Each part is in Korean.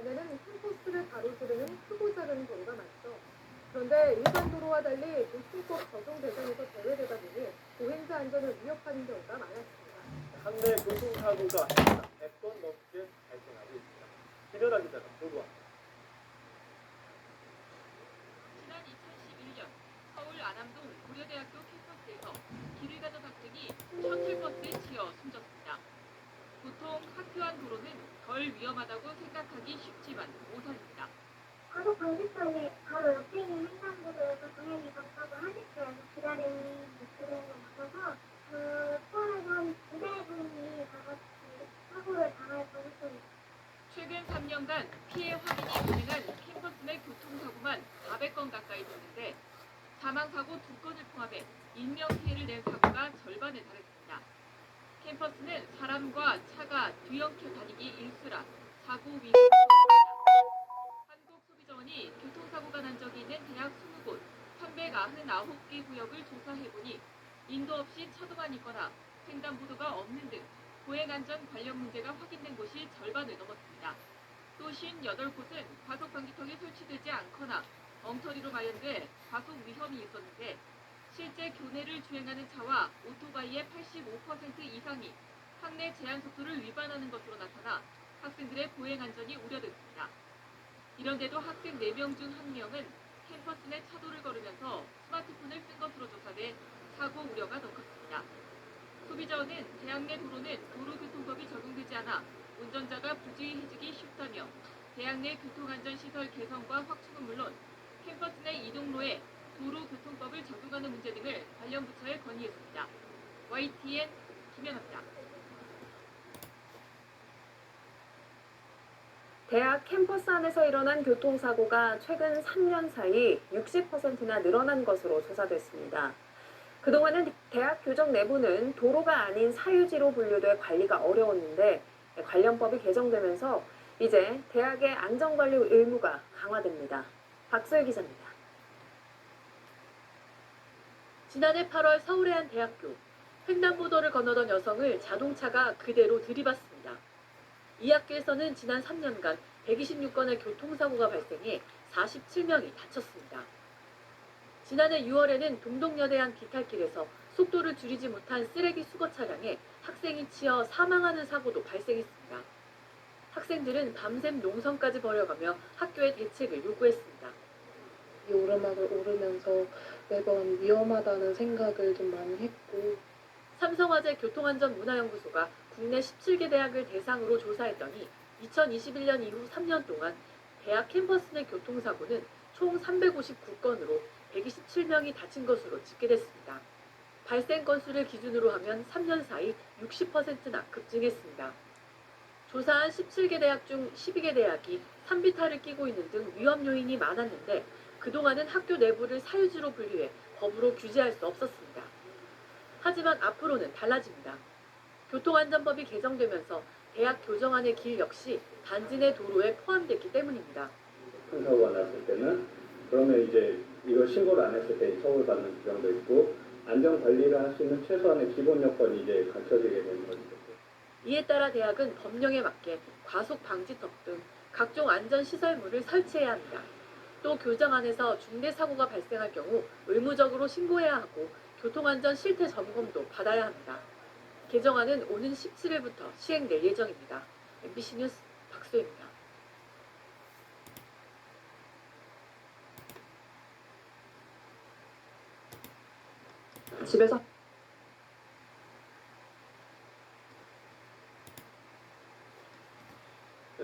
안에는 캠퍼스를 가로지르는 크고 작은 도로가 많죠. 그런데 일반 도로와 달리 교통법 적용 대상에서 제외되다 보니 보행자 안전을 위협하는 경우가 많았습니다. 한 대 교통사고가 100건 넘게 발생하고 있습니다. 김연아 기자가 보도합니다. 지난 2011년 서울 안암동 고려대학교 캠퍼스에서 길을 가던 학생이 셔틀버스에 치여 숨졌습니다. 보통 학교 안 도로는 덜 위험하다고 생각하기 쉽지만 오산입니다. 과속 방지턱에 바로 옆에 있는 횡단보도에서 당연히 걷다고 하겠어요. 기다리는 모습인 것 같아서 포함해서 한 200분이 다 같이 사고를 당할 가능성이 있어요. 최근 3년간 피해 확인이 가능한 캠퍼스 내 교통사고만 400건 가까이 됐는데 사망사고 2건을 포함해 인명피해를 낸 사고가 절반에 달했습니다. 캠퍼스는 사람과 차가 뒤엉켜 다니기 일수라 사고 위험이 높습니다. 한국소비자원이 교통사고가 난 적이 있는 대학 20곳 399개 구역을 조사해보니 인도 없이 차도만 있거나 횡단보도가 없는 등 보행안전 관련 문제가 확인된 곳이 절반을 넘었습니다. 또 58곳은 과속방지턱이 설치되지 않거나 엉터리로 마련돼 과속 위험이 있었는데 실제 교내를 주행하는 차와 오토바이의 85% 이상이 학내 제한 속도를 위반하는 것으로 나타나 학생들의 보행안전이 우려됐습니다. 이런데도 학생 4명 중 1명은 캠퍼스 내 차도를 걸으면서 스마트폰을 쓴 것으로 조사돼 사고 우려가 더 컸습니다. 소비자원은 대학 내 도로는 도로교통법이 적용되지 않아 운전자가 부주의해지기 쉽다며 대학 내 교통안전시설 개선과 확충은 물론 캠퍼스 내 이동로에 도로교통법을 적용하는 문제 등을 관련 부처에 건의했습니다. YTN 김연아입니다. 대학 캠퍼스 안에서 일어난 교통사고가 최근 3년 사이 60%나 늘어난 것으로 조사됐습니다. 그동안은 대학 교정 내부는 도로가 아닌 사유지로 분류돼 관리가 어려웠는데 관련법이 개정되면서 이제 대학의 안전관리 의무가 강화됩니다. 박소희 기자입니다. 지난해 8월 서울의 한 대학교, 횡단보도를 건너던 여성을 자동차가 그대로 들이받습니다. 이 학교에서는 지난 3년간 126건의 교통사고가 발생해 47명이 다쳤습니다. 지난해 6월에는 동덕여대 한 비탈길에서 속도를 줄이지 못한 쓰레기 수거 차량에 학생이 치여 사망하는 사고도 발생했습니다. 학생들은 밤샘 농성까지 벌여가며 학교의 대책을 요구했습니다. 이 오르막을 오르면서 매번 위험하다는 생각을 좀 많이 했고 삼성화재 교통안전문화연구소가 국내 17개 대학을 대상으로 조사했더니 2021년 이후 3년 동안 대학 캠퍼스 내 교통사고는 총 359건으로 127명이 다친 것으로 집계됐습니다. 발생 건수를 기준으로 하면 3년 사이 60%나 급증했습니다. 조사한 17개 대학 중 12개 대학이 산비탈을 끼고 있는 등 위험 요인이 많았는데 그동안은 학교 내부를 사유지로 분류해 법으로 규제할 수 없었습니다. 하지만 앞으로는 달라집니다. 교통안전법이 개정되면서 대학 교정안의 길 역시 단지 내 도로에 포함됐기 때문입니다. 큰 사고가 났을 때는 그러면 이제 이거 신고를 안 했을 때 처벌받는 규정도 있고 안전관리를 할 수 있는 최소한의 기본 여건이 이제 갖춰지게 되는 거죠. 이에 따라 대학은 법령에 맞게 과속 방지턱 등 각종 안전시설물을 설치해야 합니다. 또 교정안에서 중대사고가 발생할 경우 의무적으로 신고해야 하고 교통안전 실태 점검도 받아야 합니다. 개정안은 오는 17일부터 시행될 예정입니다. MBC 뉴스 박소희입니다. 집에서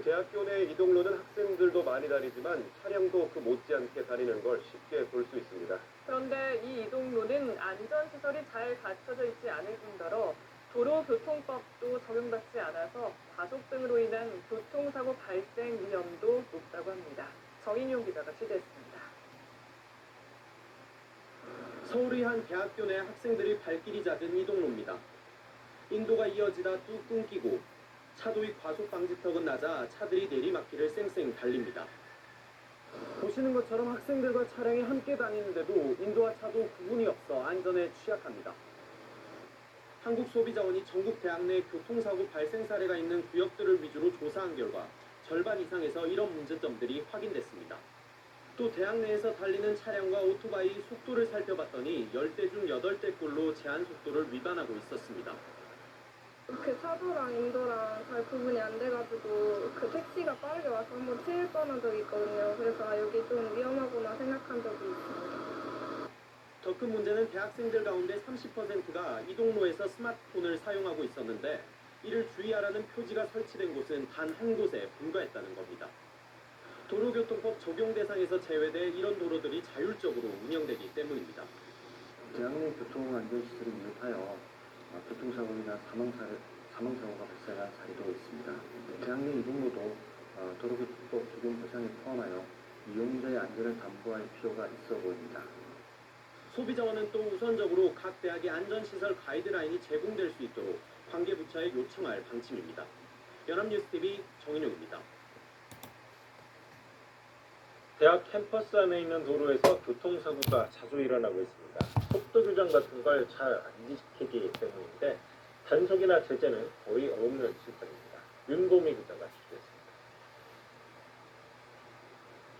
대학교 내 이동로는 학생들도 많이 다니지만 차량도 그 못지않게 다니는 걸 쉽게 볼 수 있습니다. 그런데 이 이동로는 안전시설이 잘 갖춰져 있지 않을 뿐더러 도로교통법도 적용받지 않아서 과속 등으로 인한 교통사고 발생 위험도 높다고 합니다. 정인용 기자가 취재했습니다. 서울의 한 대학교 내 학생들이 발길이 잦은 이동로입니다. 인도가 이어지다 뚝 끊기고 차도 위 과속 방지턱은 낮아 차들이 내리막길을 쌩쌩 달립니다. 보시는 것처럼 학생들과 차량이 함께 다니는데도 인도와 차도 구분이 없어 안전에 취약합니다. 한국소비자원이 전국 대학 내 교통사고 발생 사례가 있는 구역들을 위주로 조사한 결과 절반 이상에서 이런 문제점들이 확인됐습니다. 또 대학 내에서 달리는 차량과 오토바이 속도를 살펴봤더니 10대 중 8대꼴로 제한 속도를 위반하고 있었습니다. 그 차도랑 인도랑 잘 구분이 안 돼가지고 그 택시가 빠르게 와서 한번 치일 뻔한 적이 있거든요. 그래서 아, 여기 좀 위험하구나 생각한 적이 있습니다. 더 큰 문제는 대학생들 가운데 30%가 이동로에서 스마트폰을 사용하고 있었는데 이를 주의하라는 표지가 설치된 곳은 단 한 곳에 불과했다는 겁니다. 도로교통법 적용 대상에서 제외돼 이런 도로들이 자율적으로 운영되기 때문입니다. 대학 내 교통안전시설이 미흡하여 교통사고로 인한 사망사고가 발생한 사례도 있습니다. 대학 내 이동로도 도로교통법 적용 대상에 포함하여 이용자의 안전을 담보할 필요가 있어 보입니다. 소비자원은 또 우선적으로 각 대학의 안전시설 가이드라인이 제공될 수 있도록 관계부처에 요청할 방침입니다. 연합뉴스TV 정인용입니다. 대학 캠퍼스 안에 있는 도로에서 교통사고가 자주 일어나고 있습니다. 속도 규정 같은 걸 잘 안 지키기 때문인데 단속이나 제재는 거의 없는 실정입니다. 윤보미 기자가 취재했습니다.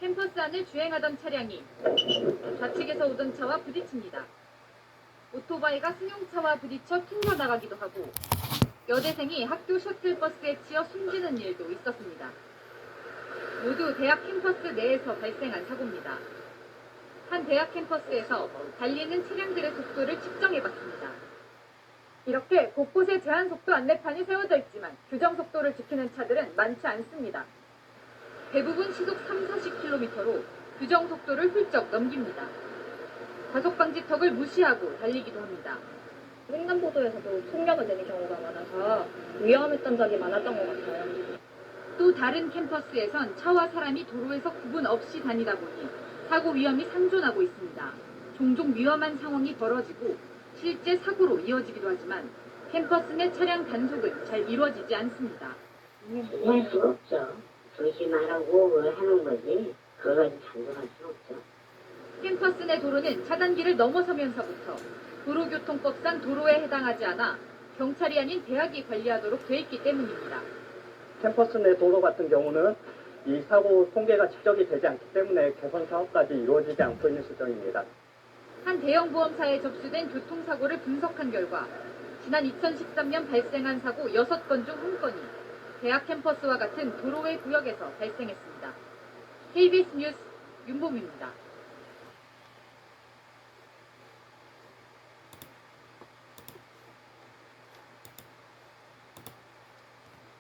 캠퍼스 안을 주행하던 차량이 좌측에서 오던 차와 부딪힙니다. 오토바이가 승용차와 부딪혀 튕겨나가기도 하고 여대생이 학교 셔틀버스에 치여 숨지는 일도 있었습니다. 모두 대학 캠퍼스 내에서 발생한 사고입니다. 한 대학 캠퍼스에서 달리는 차량들의 속도를 측정해봤습니다. 이렇게 곳곳에 제한속도 안내판이 세워져 있지만 규정 속도를 지키는 차들은 많지 않습니다. 대부분 시속 30-40km로 규정 속도를 훌쩍 넘깁니다. 과속방지턱을 무시하고 달리기도 합니다. 횡단보도에서도 속력을 내는 경우가 많아서 위험했던 적이 많았던 것 같아요. 또 다른 캠퍼스에선 차와 사람이 도로에서 구분 없이 다니다 보니 사고 위험이 상존하고 있습니다. 종종 위험한 상황이 벌어지고 실제 사고로 이어지기도 하지만 캠퍼스 내 차량 단속은 잘 이루어지지 않습니다. 할 수가 없죠. 조심하라고 하는 거지. 그걸 가지고 단속할 수는 없죠. 캠퍼스 내 도로는 차단기를 넘어서면서부터 도로교통법상 도로에 해당하지 않아 경찰이 아닌 대학이 관리하도록 돼 있기 때문입니다. 캠퍼스 내 도로 같은 경우는 이 사고 통계가 축적이 되지 않기 때문에 개선 사업까지 이루어지지 않고 있는 실정입니다. 한 대형 보험사에 접수된 교통사고를 분석한 결과 지난 2013년 발생한 사고 6건 중 1건이 대학 캠퍼스와 같은 도로의 구역에서 발생했습니다. KBS 뉴스 윤봄입니다.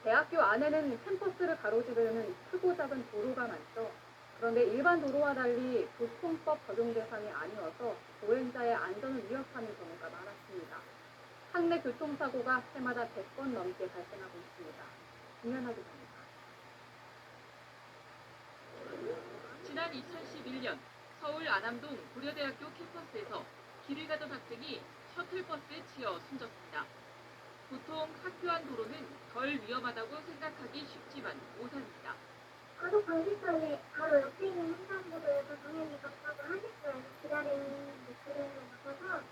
대학교 안에는 캠퍼스를 가로지르는 크고 작은 도로가 많죠. 그런데 일반 도로와 달리 교통법 적용 대상이 아니어서 보행자의 안전을 위협하는 경우가 많았습니다. 학내 교통사고가 해마다 100건 넘게 발생하고 있습니다. 김연아 기자입니다. 지난 2011년 서울 안암동 고려대학교 캠퍼스에서 길을 가던 학생이 셔틀버스에 치여 숨졌습니다. 보통 학교 안 도로는 덜 위험하다고 생각하기 쉽지만 오산입니다. 과속 방지턱이 바로 옆에 있는 횡단보도에서 당연히 접촉을 하셨어요. 기다리는 모습을 보셔서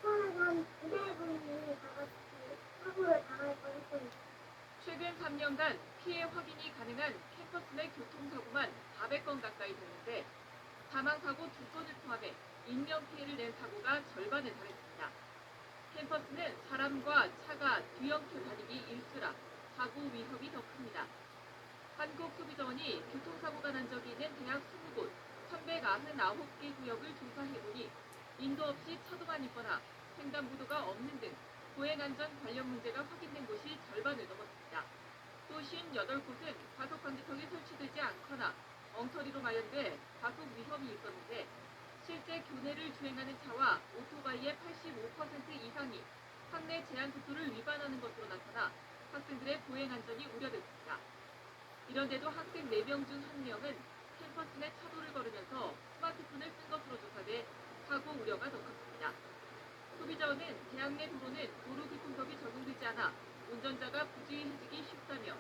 포함해서 한 200분이 다 같이 사고를 당할 뻔했습니다. 최근 3년간 피해 확인이 가능한 캠퍼스 내 교통사고만 400건 가까이 됐는데 사망사고 2건을 포함해 인명피해를 낸 사고가 절반에 달했습니다. 캠퍼스는 사람과 차가 뒤엉켜 다니기 일수라 사고 위험이 더 큽니다. 한국소비자원이 교통사고가 난 적이 있는 대학 20곳 1199개 구역을 조사해보니 인도 없이 차도만 있거나 횡단보도가 없는 등 보행안전 관련 문제가 확인된 곳이 절반을 넘었습니다. 또 58곳은 과속방지턱이 설치되지 않거나 엉터리로 마련돼 과속 위험이 있었는데 실제 교내를 주행하는 차와 오토바이의 85% 이상이 학내 제한 속도를 위반하는 것으로 나타나 학생들의 보행안전이 우려됐습니다. 이런데도 학생 4명 중 1명은 캠퍼스 내 차도를 걸으면서 스마트폰을 쓴 것으로 조사돼 사고 우려가 더 컸습니다. 소비자원은 대학 내 도로는 도로교통법이 적용되지 않아 운전자가 부주의해지기 쉽다며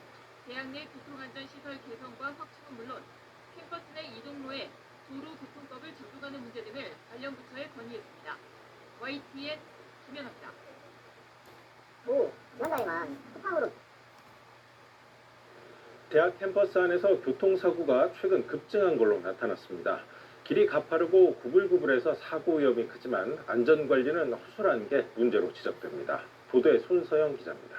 대학 내 교통안전시설 개선과 확충은 물론 캠퍼스 내 이동로에 도로교통법을 적용하는 문제 등을 관련 부처에 건의했습니다. YTN 김연아입니다. 연장이만 쿠팡으로 대학 캠퍼스 안에서 교통사고가 최근 급증한 걸로 나타났습니다. 길이 가파르고 구불구불해서 사고 위험이 크지만 안전관리는 허술한 게 문제로 지적됩니다. 보도에 손서영 기자입니다.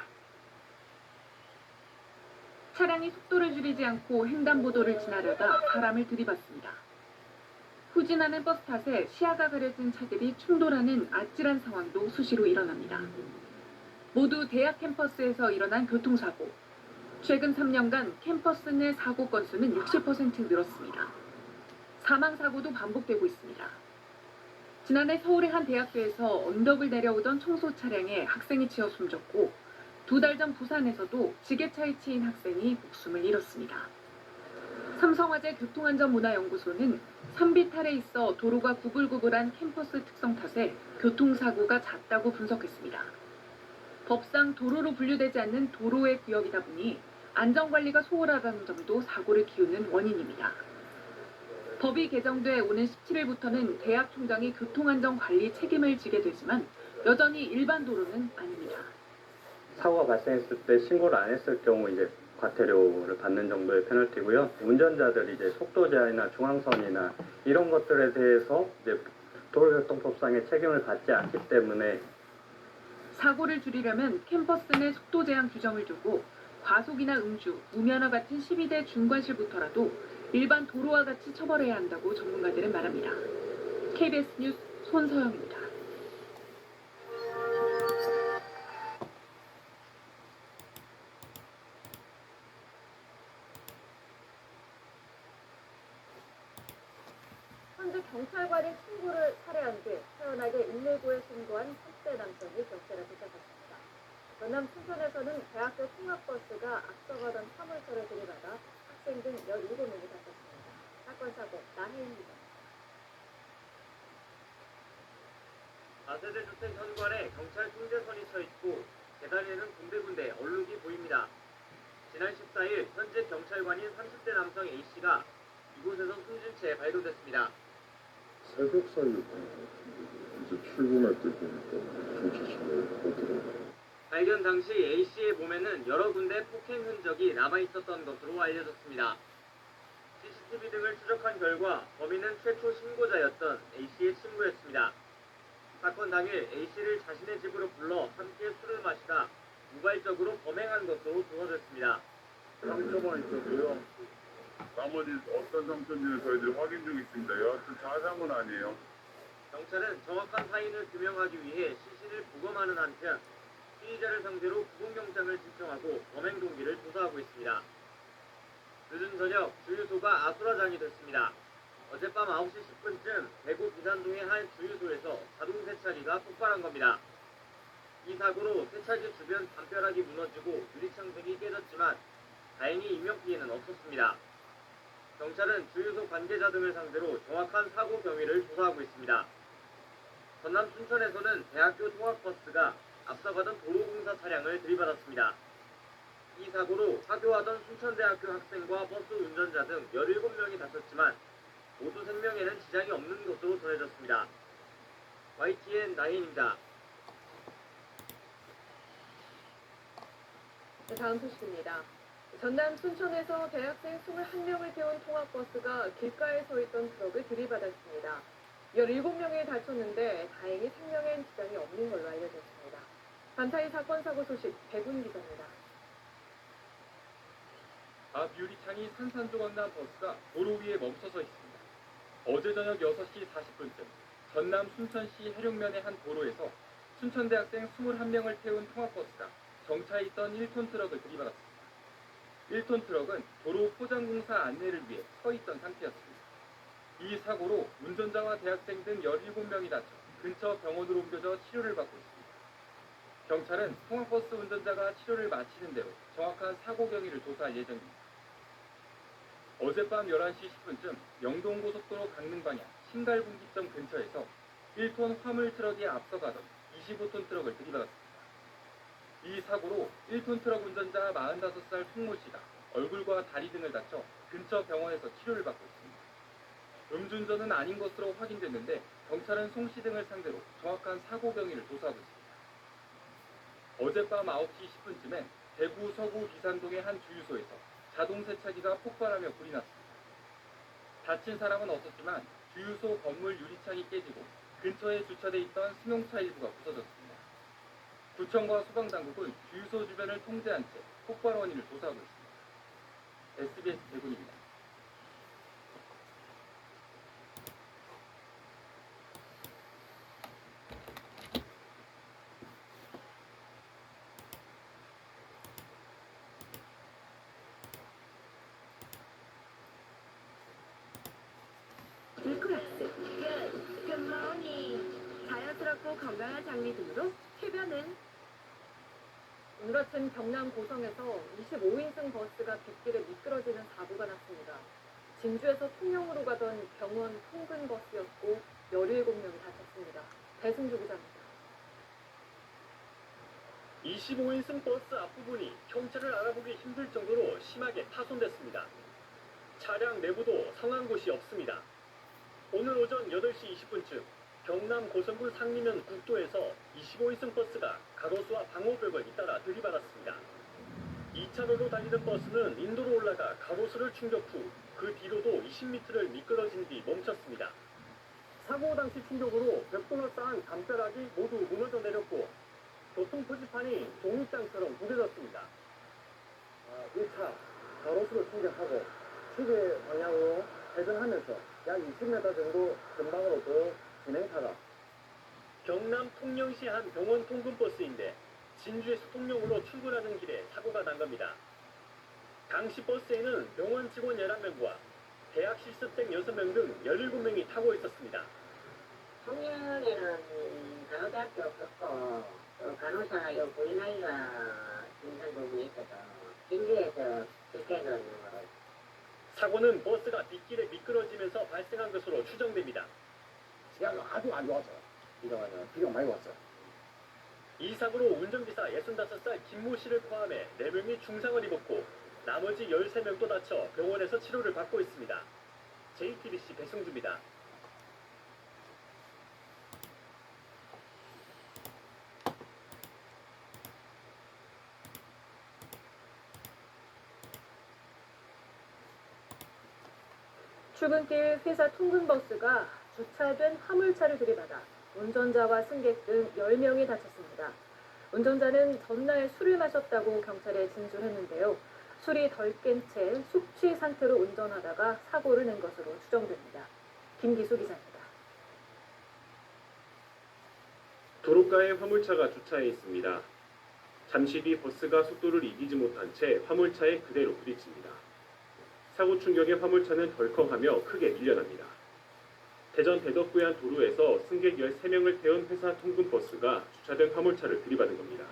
차량이 속도를 줄이지 않고 횡단보도를 지나려다 사람을 들이받습니다. 후진하는 버스 탓에 시야가 가려진 차들이 충돌하는 아찔한 상황도 수시로 일어납니다. 모두 대학 캠퍼스에서 일어난 교통사고. 최근 3년간 캠퍼스 내 사고 건수는 60% 늘었습니다. 사망사고도 반복되고 있습니다. 지난해 서울의 한 대학교에서 언덕을 내려오던 청소 차량에 학생이 치여 숨졌고 2달 전 부산에서도 지게차에 치인 학생이 목숨을 잃었습니다. 삼성화재 교통안전문화연구소는 산비탈에 있어 도로가 구불구불한 캠퍼스 특성 탓에 교통사고가 잦다고 분석했습니다. 법상 도로로 분류되지 않는 도로의 구역이다 보니 안전관리가 소홀하다는 점도 사고를 키우는 원인입니다. 법이 개정돼 오는 17일부터는 대학 총장이 교통안전관리 책임을 지게 되지만 여전히 일반 도로는 아닙니다. 사고가 발생했을 때 신고를 안 했을 경우 이제 과태료를 받는 정도의 페널티고요. 운전자들이 이제 속도 제한이나 중앙선이나 이런 것들에 대해서 이제 도로교통법상의 책임을 받지 않기 때문에 사고를 줄이려면 캠퍼스 내 속도 제한 규정을 두고 과속이나 음주, 무면허 같은 12대 중과실부터라도 일반 도로와 같이 처벌해야 한다고 전문가들은 말합니다. KBS 뉴스 손서영입니다. 현재 경찰관이 친구를 살해한 뒤 태연하게 119에 신고한 10대 남성이 경찰에 붙잡혔습니다. 전남 춘천에서는 대학교 통학버스가 앞서가던 화물차를 들이받아 학생 등 17명이 다쳤습니다. 사건 사고 나혜인 기자. 다세대 주택 현관에 경찰 통제선이 서 있고 계단에는 군데군데 얼룩이 보입니다. 지난 14일 현재 경찰관인 30대 남성 A씨가 이곳에서 숨진 채 발견됐습니다. 새벽 사이에 이제 출근할 때 보니까 경찰 차가 오더라고요. 발견 당시 A씨의 몸에는 여러 군데 폭행 흔적이 남아있었던 것으로 알려졌습니다. CCTV 등을 추적한 결과 범인은 최초 신고자였던 A씨의 친구였습니다. 사건 당일 A씨를 자신의 집으로 불러 함께 술을 마시다 우발적으로 범행한 것으로 조사됐습니다. 상처만 있었고요. 나머지 어떤 상처인지는 저희들이 확인 중 있습니다. 여하튼 자상은 아니에요. 경찰은 정확한 사인을 규명하기 위해 시신을 부검하는 한편 피의자를 상대로 구속영장을 신청하고 범행 동기를 조사하고 있습니다. 늦은 저녁 주유소가 아수라장이 됐습니다. 어젯밤 9시 10분쯤 대구 비산동의 한 주유소에서 자동 세차기가 폭발한 겁니다. 이 사고로 세차기 주변 담벼락이 무너지고 유리창등이 깨졌지만 다행히 인명피해는 없었습니다. 경찰은 주유소 관계자 등을 상대로 정확한 사고 경위를 조사하고 있습니다. 전남 춘천에서는 대학교 통학버스가 앞서가던 도로공사 차량을 들이받았습니다. 이 사고로 하교하던 순천대학교 학생과 버스 운전자 등 17명이 다쳤지만 모두 생명에는 지장이 없는 것으로 전해졌습니다. YTN 나인입니다. 네, 다음 소식입니다. 전남 순천에서 대학생 21명을 태운 통학버스가 길가에 서 있던 트럭을 들이받았습니다. 17명이 다쳤는데 다행히 생명엔 지장이 없는 걸로 알려졌습니다. 밤사이 사건 사고 소식 백운 기자입니다. 앞 유리창이 산산조각 난 버스가 도로 위에 멈춰서 있습니다. 어제 저녁 6시 40분쯤 전남 순천시 해룡면의 한 도로에서 순천대학생 21명을 태운 통학버스가 정차해 있던 1톤 트럭을 들이받았습니다. 1톤 트럭은 도로 포장공사 안내를 위해 서 있던 상태였습니다. 이 사고로 운전자와 대학생 등 17명이 다쳐 근처 병원으로 옮겨져 치료를 받고 있습니다. 경찰은 통학버스 운전자가 치료를 마치는 대로 정확한 사고 경위를 조사할 예정입니다. 어젯밤 11시 10분쯤 영동고속도로 강릉 방향 신갈분기점 근처에서 1톤 화물 트럭이 앞서가던 25톤 트럭을 들이받았습니다. 이 사고로 1톤 트럭 운전자 45살 송모 씨가 얼굴과 다리 등을 다쳐 근처 병원에서 치료를 받고 있습니다. 음주운전은 아닌 것으로 확인됐는데 경찰은 송 씨 등을 상대로 정확한 사고 경위를 조사하고 있습니다. 어젯밤 9시 10분쯤에 대구 서구 비산동의 한 주유소에서 자동 세차기가 폭발하며 불이 났습니다. 다친 사람은 없었지만 주유소 건물 유리창이 깨지고 근처에 주차돼 있던 승용차 일부가 부서졌습니다. 구청과 소방당국은 주유소 주변을 통제한 채 폭발 원인을 조사하고 있습니다. SBS 대군입니다. 들크락스, 굿모닝. 자연스럽고 건강한 장미 등으로 쾌변은 오늘 아침 경남 고성에서 25인승 버스가 빗길에 미끄러지는 사고가 났습니다. 진주에서 통영으로 가던 병원 통근 버스였고 17명이 다쳤습니다. 배승주 기자입니다. 25인승 버스 앞부분이 형체를 알아보기 힘들 정도로 심하게 파손됐습니다. 차량 내부도 상한 곳이 없습니다. 오늘 오전 8시 20분쯤 경남 고성군 상리면 국도에서 25인승 버스가 가로수와 방호벽을 잇따라 들이받았습니다. 2차로로 달리던 버스는 인도로 올라가 가로수를 충격 후 그 뒤로도 20m를 미끄러진 뒤 멈췄습니다. 사고 당시 충격으로 벽돌로 쌓은 담벼락이 모두 무너져 내렸고 교통 표지판이 종이장처럼 부서졌습니다. 1차 가로수를 충격하고 시계 방향으로 회전하면서 약 20m 정도 전방으로 더 진행하다. 경남 통영시 한 병원 통근버스인데 진주에서 통영으로 출근하는 길에 사고가 난 겁니다. 당시 버스에는 병원 직원 11명과 대학 실습생 6명 등 17명이 타고 있었습니다. 통영에는 간호대학교 없었고 또 간호사 요 보이나이가 있는 부분이 있어서 진주에서 출퇴근 사고는 버스가 빗길에 미끄러지면서 발생한 것으로 추정됩니다. 시야가 아주 안 좋았어요. 비가 많이 왔어요. 이 사고로 운전기사 65살 김모 씨를 포함해 4명이 중상을 입었고 나머지 13명도 다쳐 병원에서 치료를 받고 있습니다. JTBC 배승주입니다. 출근길 회사 통근버스가 주차된 화물차를 들이받아 운전자와 승객 등 10명이 다쳤습니다. 운전자는 전날 술을 마셨다고 경찰에 진술했는데요. 술이 덜 깬 채 숙취 상태로 운전하다가 사고를 낸 것으로 추정됩니다. 김기수 기자입니다. 도로가에 화물차가 주차해 있습니다. 잠시 뒤 버스가 속도를 이기지 못한 채 화물차에 그대로 부딪힙니다. 사고 충격에 화물차는 덜컥하며 크게 밀려납니다. 대전 대덕구의 한 도로에서 승객 13명을 태운 회사 통근버스가 주차된 화물차를 들이받은 겁니다.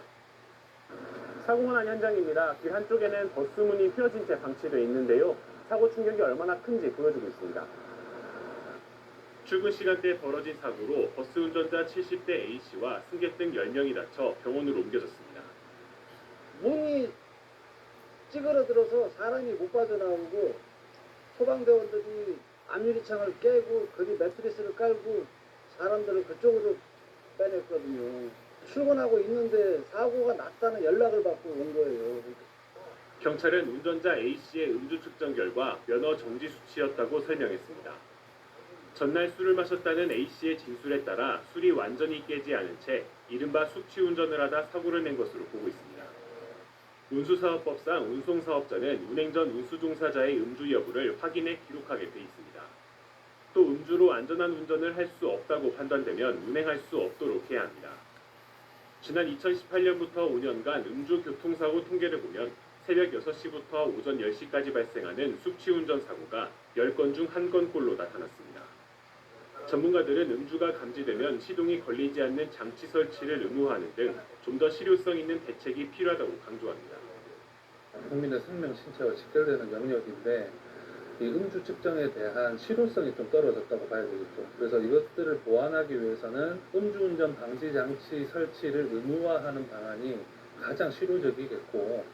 사고가 난 현장입니다. 길 한쪽에는 버스 문이 휘어진 채 방치되어 있는데요. 사고 충격이 얼마나 큰지 보여주고 있습니다. 출근 시간대에 벌어진 사고로 버스 운전자 70대 A씨와 승객 등 10명이 다쳐 병원으로 옮겨졌습니다. 문이 찌그러들어서 사람이 못 빠져나오고 소방대원들이 앞유리창을 깨고 거기 매트리스를 깔고 사람들을 그쪽으로 빼냈거든요. 출근하고 있는데 사고가 났다는 연락을 받고 온 거예요. 경찰은 운전자 A씨의 음주 측정 결과 면허 정지 수치였다고 설명했습니다. 전날 술을 마셨다는 A씨의 진술에 따라 술이 완전히 깨지 않은 채 이른바 숙취 운전을 하다 사고를 낸 것으로 보고 있습니다. 운수사업법상 운송사업자는 운행 전 운수 종사자의 음주 여부를 확인해 기록하게 돼 있습니다. 또 음주로 안전한 운전을 할 수 없다고 판단되면 운행할 수 없도록 해야 합니다. 지난 2018년부터 5년간 음주 교통사고 통계를 보면 새벽 6시부터 오전 10시까지 발생하는 숙취운전 사고가 10건 중 1건꼴로 나타났습니다. 전문가들은 음주가 감지되면 시동이 걸리지 않는 장치 설치를 의무화하는 등 좀 더 실효성 있는 대책이 필요하다고 강조합니다. 국민의 생명, 신체와 직결되는 영역인데 이 음주 측정에 대한 실효성이 좀 떨어졌다고 봐야 되겠죠. 그래서 이것들을 보완하기 위해서는 음주운전 방지 장치 설치를 의무화하는 방안이 가장 실효적이겠고,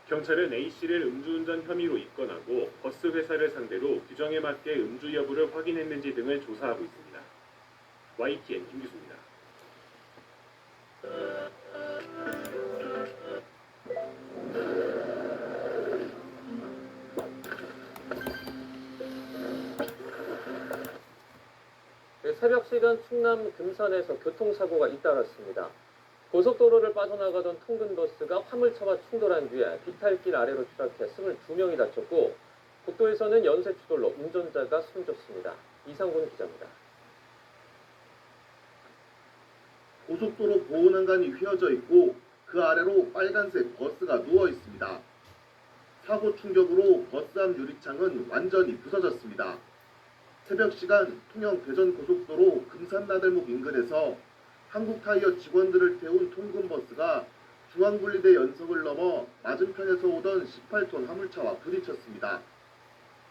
경찰은 A씨를 음주운전 혐의로 입건하고 버스 회사를 상대로 규정에 맞게 음주 여부를 확인했는지 등을 조사하고 있습니다. YTN 김규수입니다. 새벽 시간 충남 금산에서 교통사고가 잇따랐습니다. 고속도로를 빠져나가던 통근버스가 화물차와 충돌한 뒤에 비탈길 아래로 추락해 22명이 다쳤고 국도에서는 연쇄 추돌로 운전자가 숨졌습니다. 이상군 기자입니다. 고속도로 보호난간이 휘어져 있고 그 아래로 빨간색 버스가 누워 있습니다. 사고 충격으로 버스 앞 유리창은 완전히 부서졌습니다. 새벽 시간 통영 대전 고속도로 금산나들목 인근에서 한국타이어 직원들을 태운 통근버스가 중앙분리대 연석을 넘어 맞은편에서 오던 18톤 화물차와 부딪혔습니다.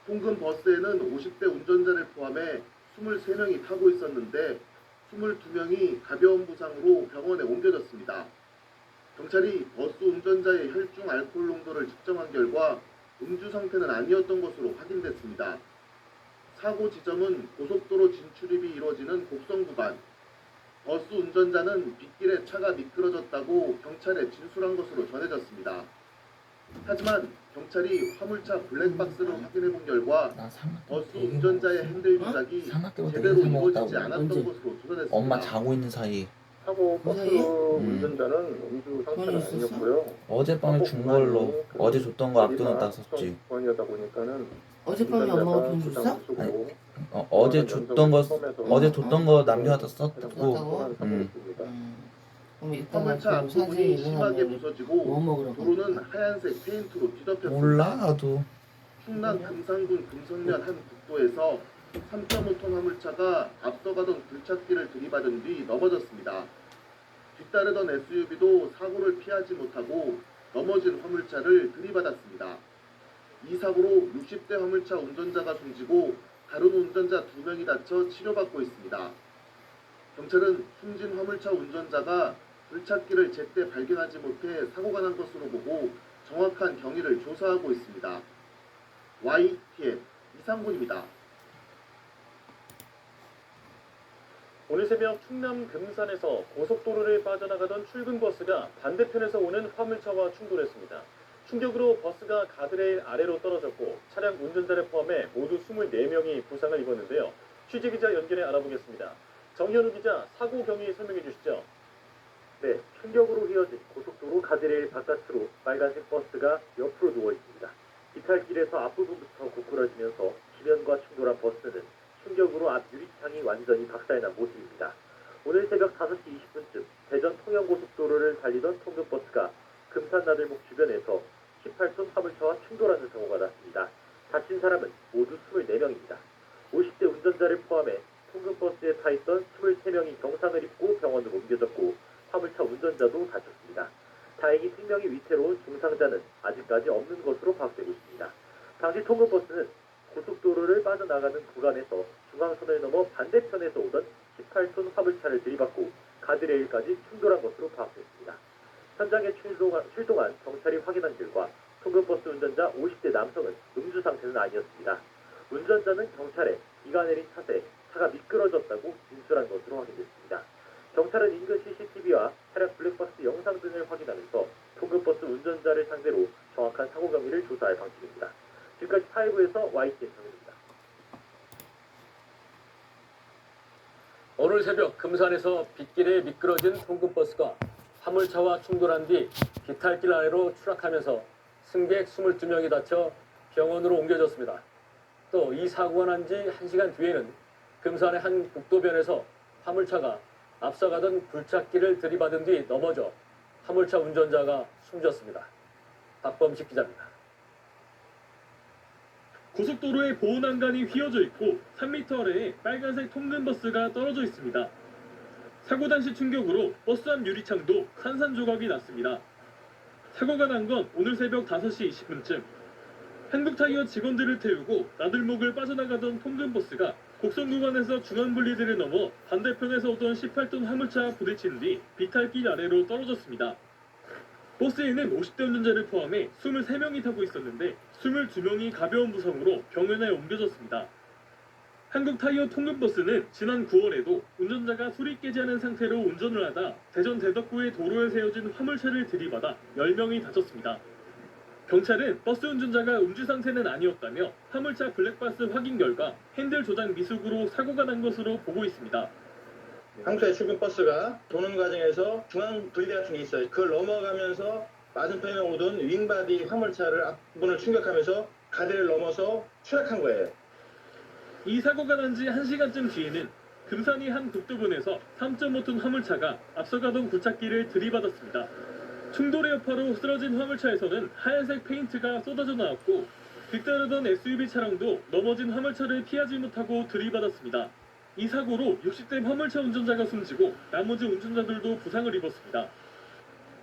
통근버스에는 50대 운전자를 포함해 23명이 타고 있었는데 22명이 가벼운 부상으로 병원에 옮겨졌습니다. 경찰이 버스 운전자의 혈중 알코올 농도를 측정한 결과 음주 상태는 아니었던 것으로 확인됐습니다. 사고 지점은 고속도로 진출입이 이루어지는 곡선 구간. 버스 운전자는 빗길에 차가 미끄러졌다고 경찰에 진술한 것으로 전해졌습니다. 하지만 경찰이 화물차 블랙박스를 확인해 본 결과 버스 운전자의 핸들 조작이 제대로 이루어지지 않았던 것으로 조사됐습니다. 엄마 자고 있는 사이. 사고 버스 운전자는 음주 상태는 아니었고요. 어젯밤에 준 걸로 어제 줬던 거 아껴놓다 썼지. 원이다 보니까는 어젯밤에 엄마가 돈 줬어? 아니, 어제 줬던 거 남겨놨다 썼고. 화물차 앞부분이 심하게 부서지고 도로는 하얀색 페인트로 뒤덮였습니다. 몰라 나도. 충남 금산군 금성면 한 국도에서 3.5톤 화물차가 앞서가던 굴착기를 들이받은 뒤 넘어졌습니다. 뒤따르던 SUV도 사고를 피하지 못하고 넘어진 화물차를 들이받았습니다. 이 사고로 60대 화물차 운전자가 숨지고 다른 운전자 2명이 다쳐 치료받고 있습니다. 경찰은 숨진 화물차 운전자가 굴착기를 제때 발견하지 못해 사고가 난 것으로 보고 정확한 경위를 조사하고 있습니다. YTN 이상군입니다. 오늘 새벽 충남 금산에서 고속도로를 빠져나가던 출근버스가 반대편에서 오는 화물차와 충돌했습니다. 충격으로 버스가 가드레일 아래로 떨어졌고 차량 운전자를 포함해 모두 24명이 부상을 입었는데요. 취재기자 연결해 알아보겠습니다. 정현우 기자, 사고 경위 설명해 주시죠. 네, 충격으로 휘어진 고속도로 가드레일 바깥으로 빨간색 버스가 옆으로 누워 있습니다. 비탈길에서 앞부분부터 고꾸라지면서 지면과 충돌한 버스는 충격으로 앞 유리창이 완전히 박살난 모습입니다. 오늘 새벽 5시 20분쯤 대전 통영고속도로를 달리던 통근버스가 금산나들목 주변에서 18톤 화물차와 충돌하는 사고가 났습니다. 다친 사람은 모두 24명입니다. 50대 운전자를 포함해 통근버스에 타있던 23명이 경상을 입고 병원으로 옮겨졌고 화물차 운전자도 다쳤습니다. 다행히 생명이 위태로운 중상자는 아직까지 없는 것으로 파악되고 있습니다. 당시 통근버스는 고속도로를 빠져나가는 구간에서 중앙선을 넘어 반대편에서 오던 18톤 화물차를 들이받고 가드레일까지 충돌한 것으로 파악됐습니다. 현장에 출동한 경찰이 확인한 결과 통근버스 운전자 50대 남성은 음주 상태는 아니었습니다. 운전자는 경찰에 비가 내린 탓에 차가 미끄러졌다고 진술한 것으로 확인됐습니다. 경찰은 인근 CCTV와 차량 블랙박스 영상 등을 확인하면서 통근버스 운전자를 상대로 정확한 사고 경위를 조사할 방침입니다. 지금까지 사회부에서 YTN 정입니다. 오늘 새벽 금산에서 빗길에 미끄러진 통근버스가 화물차와 충돌한 뒤 비탈길 아래로 추락하면서 승객 22명이 다쳐 병원으로 옮겨졌습니다. 또 이 사고가 난 지 1시간 뒤에는 금산의 한 국도변에서 화물차가 앞서가던 굴착기를 들이받은 뒤 넘어져 화물차 운전자가 숨졌습니다. 박범식 기자입니다. 고속도로에 보호난간이 휘어져 있고 3m 아래에 빨간색 통근버스가 떨어져 있습니다. 사고 당시 충격으로 버스 앞 유리창도 산산조각이 났습니다. 사고가 난 건 오늘 새벽 5시 20분쯤 한국타이어 직원들을 태우고 나들목을 빠져나가던 통근버스가 곡선 구간에서 중앙분리대를 넘어 반대편에서 오던 18톤 화물차와 부딪힌 뒤 비탈길 아래로 떨어졌습니다. 버스에는 50대 운전자를 포함해 23명이 타고 있었는데 22명이 가벼운 부상으로 병원에 옮겨졌습니다. 한국타이어 통근버스는 지난 9월에도 운전자가 술이 깨지 않은 상태로 운전을 하다 대전 대덕구의 도로에 세워진 화물차를 들이받아 10명이 다쳤습니다. 경찰은 버스 운전자가 음주 상태는 아니었다며 화물차 블랙박스 확인 결과 핸들 조작 미숙으로 사고가 난 것으로 보고 있습니다. 항소의 출근 버스가 도는 과정에서 중앙 분리대 같은 게 있어요. 그걸 넘어가면서 맞은편에 오던 윙바디 화물차를 앞문을 충격하면서 가드를 넘어서 추락한 거예요. 이 사고가 난 지 1시간쯤 뒤에는 금산이 한 국도변에서 3.5톤 화물차가 앞서가던 굴착기를 들이받았습니다. 충돌의 여파로 쓰러진 화물차에서는 하얀색 페인트가 쏟아져 나왔고 뒤따르던 SUV 차량도 넘어진 화물차를 피하지 못하고 들이받았습니다. 이 사고로 60대 화물차 운전자가 숨지고 나머지 운전자들도 부상을 입었습니다.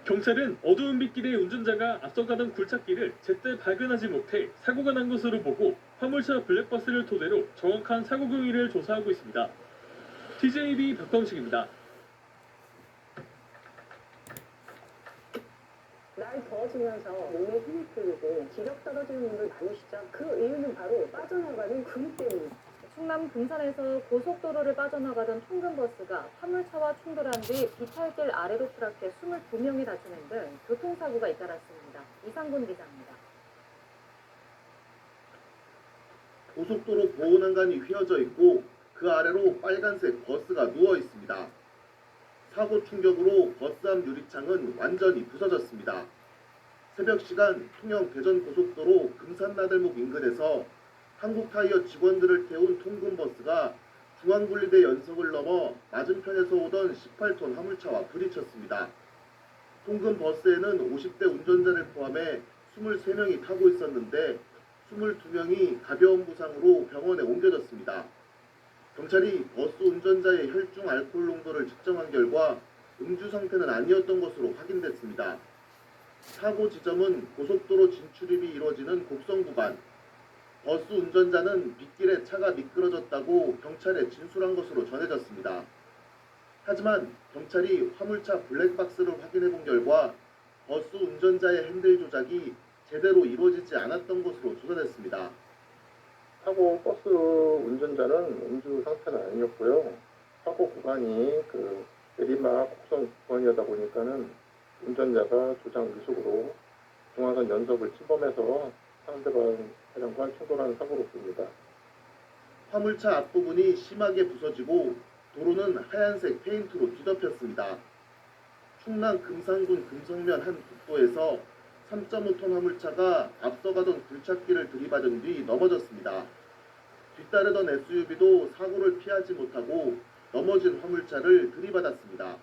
경찰은 어두운 빗길에 운전자가 앞서가던 굴착기를 제때 발견하지 못해 사고가 난 것으로 보고 화물차 블랙박스를 토대로 정확한 사고 경위를 조사하고 있습니다. TJB 박광식입니다. 날 더워지면서 몸에 힘이 풀리고 기력 떨어지는 분들 많으시죠? 그 이유는 바로 빠져나가는 근육 때문입니다. 충남 금산에서 고속도로를 빠져나가던 통근버스가 화물차와 충돌한 뒤 비탈길 아래로 추락해 22명이 다치는 등 교통사고가 잇따랐습니다. 이상곤 기자입니다. 고속도로 보호난간이 휘어져 있고 그 아래로 빨간색 버스가 누워 있습니다. 사고 충격으로 버스 앞 유리창은 완전히 부서졌습니다. 새벽 시간 통영 대전고속도로 금산나들목 인근에서 한국타이어 직원들을 태운 통근버스가 중앙분리대 연석을 넘어 맞은편에서 오던 18톤 화물차와 부딪혔습니다. 통근버스에는 50대 운전자를 포함해 23명이 타고 있었는데 22명이 가벼운 부상으로 병원에 옮겨졌습니다. 경찰이 버스 운전자의 혈중 알코올 농도를 측정한 결과 음주 상태는 아니었던 것으로 확인됐습니다. 사고 지점은 고속도로 진출입이 이루어지는 곡성 구간. 버스 운전자는 빗길에 차가 미끄러졌다고 경찰에 진술한 것으로 전해졌습니다. 하지만 경찰이 화물차 블랙박스를 확인해 본 결과 버스 운전자의 핸들 조작이 제대로 이루어지지 않았던 것으로 조사됐습니다. 사고 버스 운전자는 음주 상태는 아니었고요. 사고 구간이 내리막 곡선 구간이다 보니까는 운전자가 조작 미숙으로 중앙선 연석을 침범해서 상대방 차량과 충돌하는 사고로 보입니다. 화물차 앞부분이 심하게 부서지고 도로는 하얀색 페인트로 뒤덮였습니다. 충남 금산군 금성면 한 국도에서 3.5톤 화물차가 앞서가던 굴착기를 들이받은 뒤 넘어졌습니다. 뒤따르던 SUV도 사고를 피하지 못하고 넘어진 화물차를 들이받았습니다.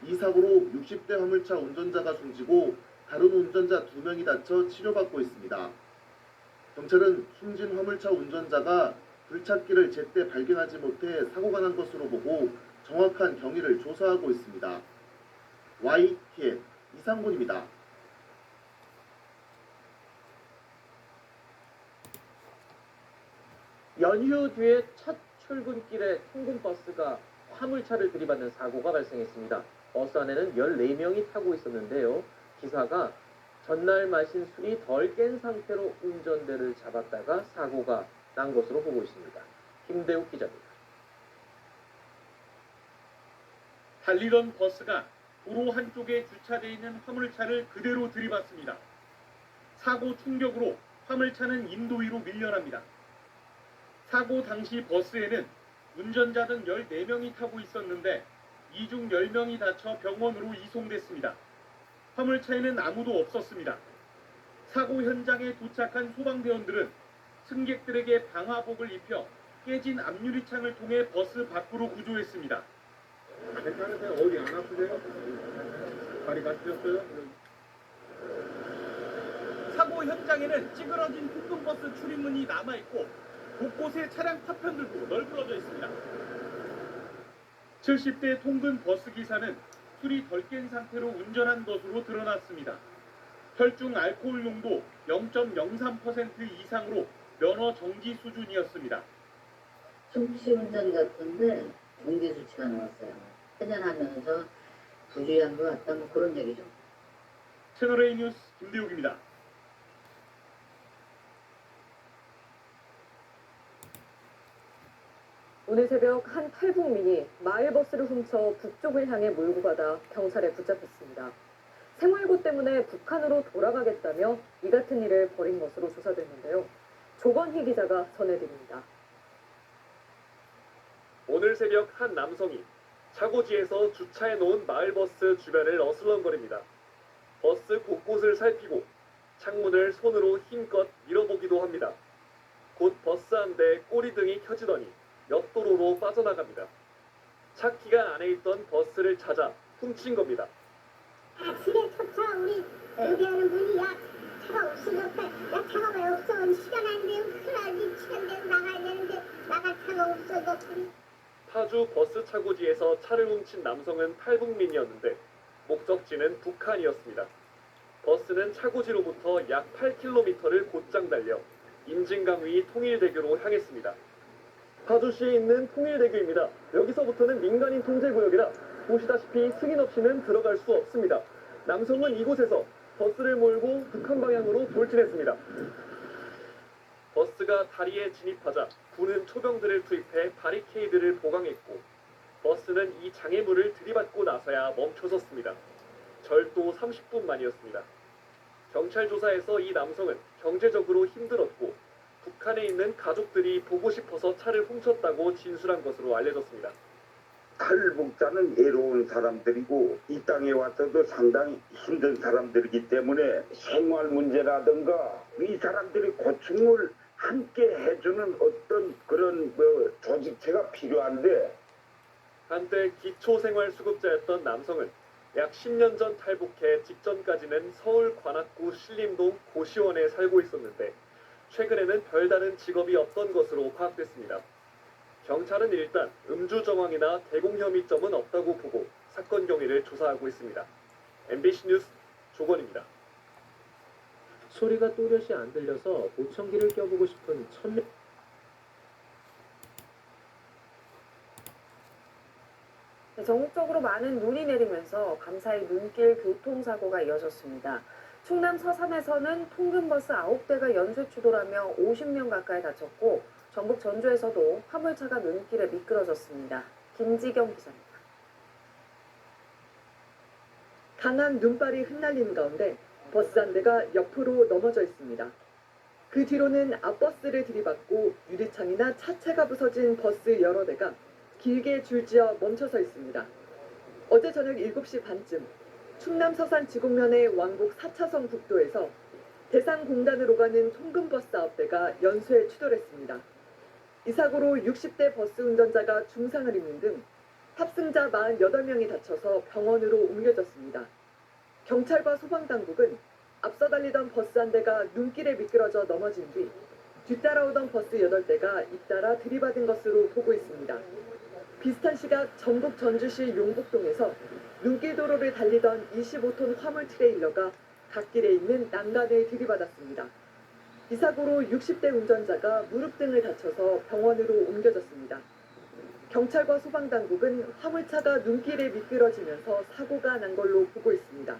이 사고로 60대 화물차 운전자가 숨지고 다른 운전자 2명이 다쳐 치료받고 있습니다. 경찰은 숨진 화물차 운전자가 굴착기를 제때 발견하지 못해 사고가 난 것으로 보고 정확한 경위를 조사하고 있습니다. YTN 이상곤입니다. 연휴 뒤에 첫 출근길에 통근버스가 화물차를 들이받는 사고가 발생했습니다. 버스 안에는 14명이 타고 있었는데요. 기사가 전날 마신 술이 덜 깬 상태로 운전대를 잡았다가 사고가 난 것으로 보고 있습니다. 김대욱 기자입니다. 달리던 버스가 도로 한쪽에 주차되어 있는 화물차를 그대로 들이받습니다. 사고 충격으로 화물차는 인도 위로 밀려납니다. 사고 당시 버스에는 운전자 등 14명이 타고 있었는데 이 중 10명이 다쳐 병원으로 이송됐습니다. 화물차에는 아무도 없었습니다. 사고 현장에 도착한 소방대원들은 승객들에게 방화복을 입혀 깨진 앞유리창을 통해 버스 밖으로 구조했습니다. 괜찮으세요? 어디 안 아프세요? 다리 다치셨어요? 사고 현장에는 찌그러진 통근버스 출입문이 남아있고 곳곳에 차량 파편들도 널브러져 있습니다. 70대 통근 버스 기사는 술이 덜 깬 상태로 운전한 것으로 드러났습니다. 혈중 알코올 농도 0.03% 이상으로 면허 정지 수준이었습니다. 충치운전 같은데 중대 수치가 나왔어요. 회전하면서 부주의한 것 같다 뭐 그런 얘기죠. 채널A 뉴스 김대욱입니다. 오늘 새벽 한 탈북민이 마을버스를 훔쳐 북쪽을 향해 몰고 가다 경찰에 붙잡혔습니다. 생활고 때문에 북한으로 돌아가겠다며 이 같은 일을 벌인 것으로 조사됐는데요. 조건희 기자가 전해드립니다. 오늘 새벽 한 남성이 차고지에서 주차해 놓은 마을버스 주변을 어슬렁거립니다. 버스 곳곳을 살피고 창문을 손으로 힘껏 밀어보기도 합니다. 곧 버스 한 대 꼬리등이 켜지더니 옆 도로로 빠져나갑니다. 차 키가 안에 있던 버스를 찾아 훔친 겁니다. 집에 쫓아 우리 의뢰하는 분이 야 차가 없어졌다. 야 차가 왜 없어? 시간 안 되면 큰일나지. 시간 되면 나가야 되는데 나갈 차가 없어졌더니. 파주 버스 차고지에서 차를 훔친 남성은 탈북민이었는데 목적지는 북한이었습니다. 버스는 차고지로부터 약 8km를 곧장 달려 임진강 위 통일대교로 향했습니다. 파주시에 있는 통일대교입니다. 여기서부터는 민간인 통제구역이라 보시다시피 승인 없이는 들어갈 수 없습니다. 남성은 이곳에서 버스를 몰고 북한 방향으로 돌진했습니다. 버스가 다리에 진입하자 군은 초병들을 투입해 바리케이드를 보강했고 버스는 이 장애물을 들이받고 나서야 멈춰섰습니다. 절도 30분 만이었습니다. 경찰 조사에서 이 남성은 경제적으로 힘들었고 북한에 있는 가족들이 보고 싶어서 차를 훔쳤다고 진술한 것으로 알려졌습니다. 탈북자는 외로운 사람들이고 이 땅에 와서도 상당히 힘든 사람들이기 때문에 생활 문제라든가 이 사람들이 고충을 함께 해주는 어떤 그런 조직체가 필요한데 한때 기초생활수급자였던 남성은 약 10년 전 탈북해 직전까지는 서울 관악구 신림동 고시원에 살고 있었는데 최근에는 별다른 직업이 없던 것으로 파악됐습니다. 경찰은 일단 음주 정황이나 대공 혐의점은 없다고 보고 사건 경위를 조사하고 있습니다. MBC 뉴스 조건입니다. 소리가 또렷이 안 들려서 보청기를 껴보고 싶은 천명. 전국적으로 많은 눈이 내리면서 밤사이 눈길 교통사고가 이어졌습니다. 충남 서산에서는 통근버스 9대가 연쇄 추돌하며 50명 가까이 다쳤고 전북 전주에서도 화물차가 눈길에 미끄러졌습니다. 김지경 기자입니다. 강한 눈발이 흩날리는 가운데 버스 한 대가 옆으로 넘어져 있습니다. 그 뒤로는 앞버스를 들이받고 유리창이나 차체가 부서진 버스 여러 대가 길게 줄지어 멈춰서 있습니다. 어제 저녁 7시 반쯤 충남 서산 지곡면의 왕복 4차선 국도에서 대상공단으로 가는 통근버스 9대가 연쇄 추돌했습니다. 이 사고로 60대 버스 운전자가 중상을 입는 등 탑승자 48명이 다쳐서 병원으로 옮겨졌습니다. 경찰과 소방당국은 앞서 달리던 버스 한 대가 눈길에 미끄러져 넘어진 뒤 뒤따라오던 버스 8대가 잇따라 들이받은 것으로 보고 있습니다. 비슷한 시각 전북 전주시 용북동에서 눈길 도로를 달리던 25톤 화물 트레일러가 갓길에 있는 난간을 들이받았습니다. 이 사고로 60대 운전자가 무릎 등을 다쳐서 병원으로 옮겨졌습니다. 경찰과 소방당국은 화물차가 눈길에 미끄러지면서 사고가 난 걸로 보고 있습니다.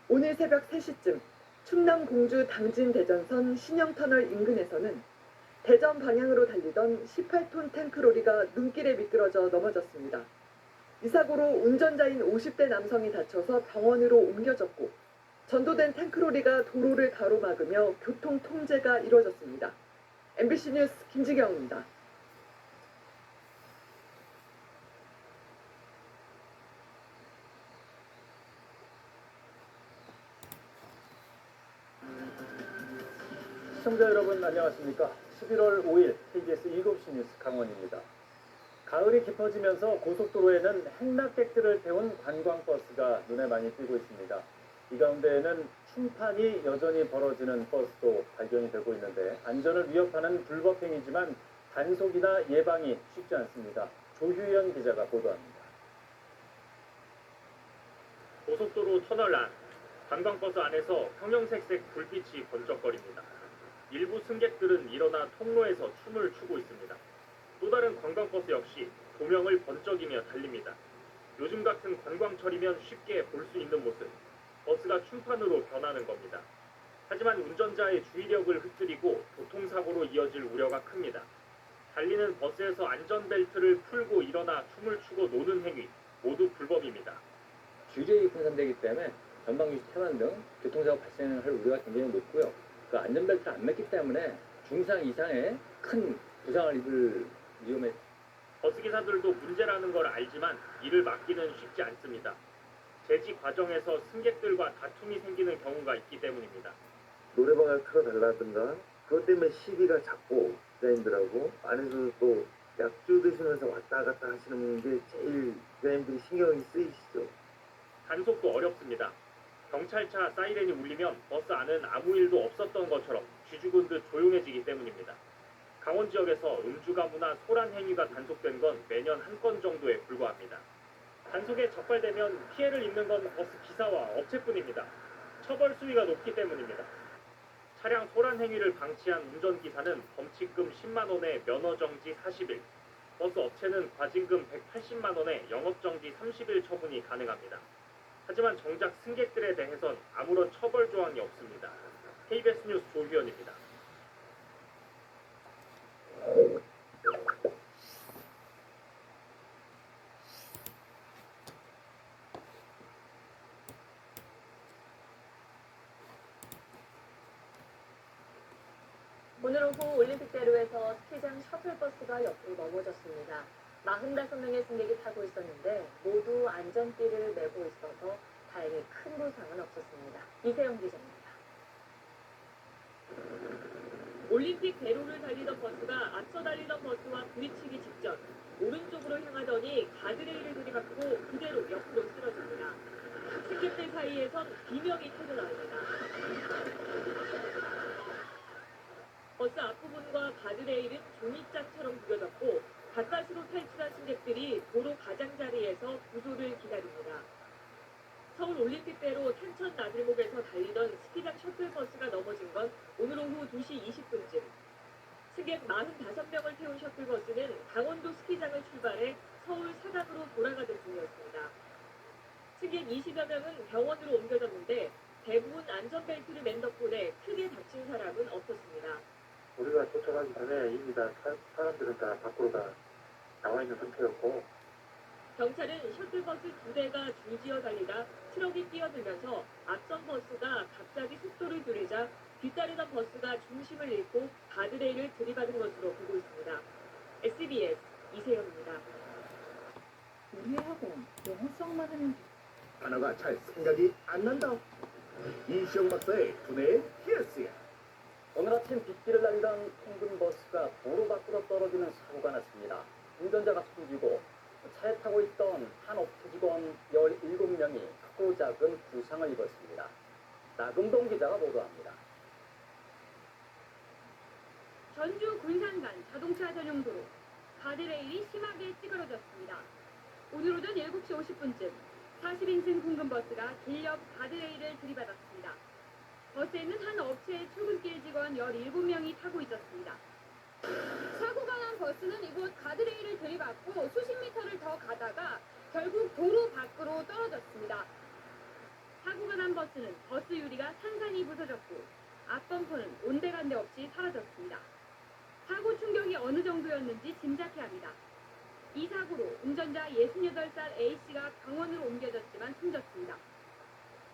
오늘 새벽 3시쯤 충남 공주 당진 대전선 신영터널 인근에서는 대전 방향으로 달리던 18톤 탱크로리가 눈길에 미끄러져 넘어졌습니다. 이 사고로 운전자인 50대 남성이 다쳐서 병원으로 옮겨졌고 전도된 탱크로리가 도로를 가로막으며 교통 통제가 이루어졌습니다. MBC 뉴스 김지경입니다. 시청자 여러분 안녕하십니까? 11월 5일 KBS 7시 뉴스 강원입니다. 가을이 깊어지면서 고속도로에는 행락객들을 태운 관광버스가 눈에 많이 띄고 있습니다. 이 가운데에는 충판이 여전히 벌어지는 버스도 발견이 되고 있는데 안전을 위협하는 불법행위지만 단속이나 예방이 쉽지 않습니다. 조휴연 기자가 보도합니다. 고속도로 터널 안 관광버스 안에서 형형색색 불빛이 번쩍거립니다. 일부 승객들은 일어나 통로에서 춤을 추고 있습니다. 또 다른 관광버스 역시 조명을 번쩍이며 달립니다. 요즘 같은 관광철이면 쉽게 볼 수 있는 모습, 버스가 춤판으로 변하는 겁니다. 하지만 운전자의 주의력을 흩뜨리고 교통사고로 이어질 우려가 큽니다. 달리는 버스에서 안전벨트를 풀고 일어나 춤을 추고 노는 행위 모두 불법입니다. 규제에 분산되기 때문에 전방위시 태만 등 교통사고 발생할 우려가 굉장히 높고요. 그 안전벨트를 안 맸기 때문에 중상 이상의 큰 부상을 입을 위험에 버스기사들도 문제라는 걸 알지만 이를 막기는 쉽지 않습니다. 제지 과정에서 승객들과 다툼이 생기는 경우가 있기 때문입니다. 노래방을 틀어달라든가 그것 때문에 시비가 자꾸 기자님들하고 안에서 또 약주 드시면서 왔다 갔다 하시는 게 제일 기자님들이 신경이 쓰이시죠. 단속도 어렵습니다. 경찰차 사이렌이 울리면 버스 안은 아무 일도 없었던 것처럼 쥐죽은 듯 조용해지기 때문입니다. 강원 지역에서 음주 가무나 소란 행위가 단속된 건 매년 한 건 정도에 불과합니다. 단속에 적발되면 피해를 입는 건 버스 기사와 업체뿐입니다. 처벌 수위가 높기 때문입니다. 차량 소란 행위를 방치한 운전기사는 범칙금 10만 원에 면허정지 40일, 버스 업체는 과징금 180만 원에 영업정지 30일 처분이 가능합니다. 하지만 정작 승객들에 대해선 아무런 처벌 조항이 없습니다. KBS 뉴스 조규현입니다. 오늘 오후 올림픽대로에서 스키장 셔틀버스가 옆으로 넘어졌습니다. 45명의 승객이 타고 있었는데 모두 안전띠를 메고 있어서 다행히 큰 부상은 없었습니다. 이세영 기자입니다. 올림픽 대로를 달리던 버스가 앞서 달리던 버스와 부딪히기 직전 오른쪽으로 향하더니 가드레일을 들이받고 그대로 옆으로 쓰러집니다. 승객들 사이에선 비명이 터져나옵니다. 버스 앞부분과 가드레일은 종이짝처럼 구겨졌고 가까스로 탈출한 승객들이 도로 가장자리에서 구조를 기다립니다. 서울 올림픽대로 탄천 나들목에서 달리던 스키장 셔틀버스가 넘어진 건 오늘 오후 2시 20분쯤. 승객 45명을 태운 셔틀버스는 강원도 스키장을 출발해 서울 사당으로 돌아가던 중이었습니다. 승객 20여 명은 병원으로 옮겨졌는데 대부분 안전벨트를 맨 덕분에 크게 다친 사람은 없었습니다. 우리가 도착하기 전에 이미 다 사람들은 다 밖으로 다 나와 있는 상태였고 경찰은 셔틀버스 2대가 줄지어 달리다 트럭이 뛰어들면서 앞선 버스가 갑자기 속도를 줄이자 뒤따르던 버스가 중심을 잃고 가드레일을 들이받은 것으로 보고 있습니다. SBS 이세영입니다. 우리 학원 영어 수업만 하면 단어가 잘 생각이 안 난다. 이시영 박사의 두뇌의 예스야. 오늘 아침 빗길을 달리던 통근 버스가 도로 밖으로 떨어지는 사고가 났습니다. 운전자가 숨지고 차에 타고 있던 한 업체 직원 17명이 크고 작은 부상을 입었습니다. 나금동 기자가 보도합니다. 전주 군산간 자동차 전용 도로 가드레일이 심하게 찌그러졌습니다. 오늘 오전 7시 50분쯤 40인승 통근버스가 길 옆 가드레일을 들이받았습니다. 버스에는 한 업체의 출근길 직원 17명이 타고 있었습니다. 사고가 난 버스는 이곳 가드레일을 들이받고 수십 미터를 더 가다가 결국 도로 밖으로 떨어졌습니다. 사고가 난 버스는 버스 유리가 산산이 부서졌고 앞범퍼는 온데간데 없이 사라졌습니다. 사고 충격이 어느 정도였는지 짐작해야 합니다. 이 사고로 운전자 68살 A씨가 병원으로 옮겨졌지만 숨졌습니다.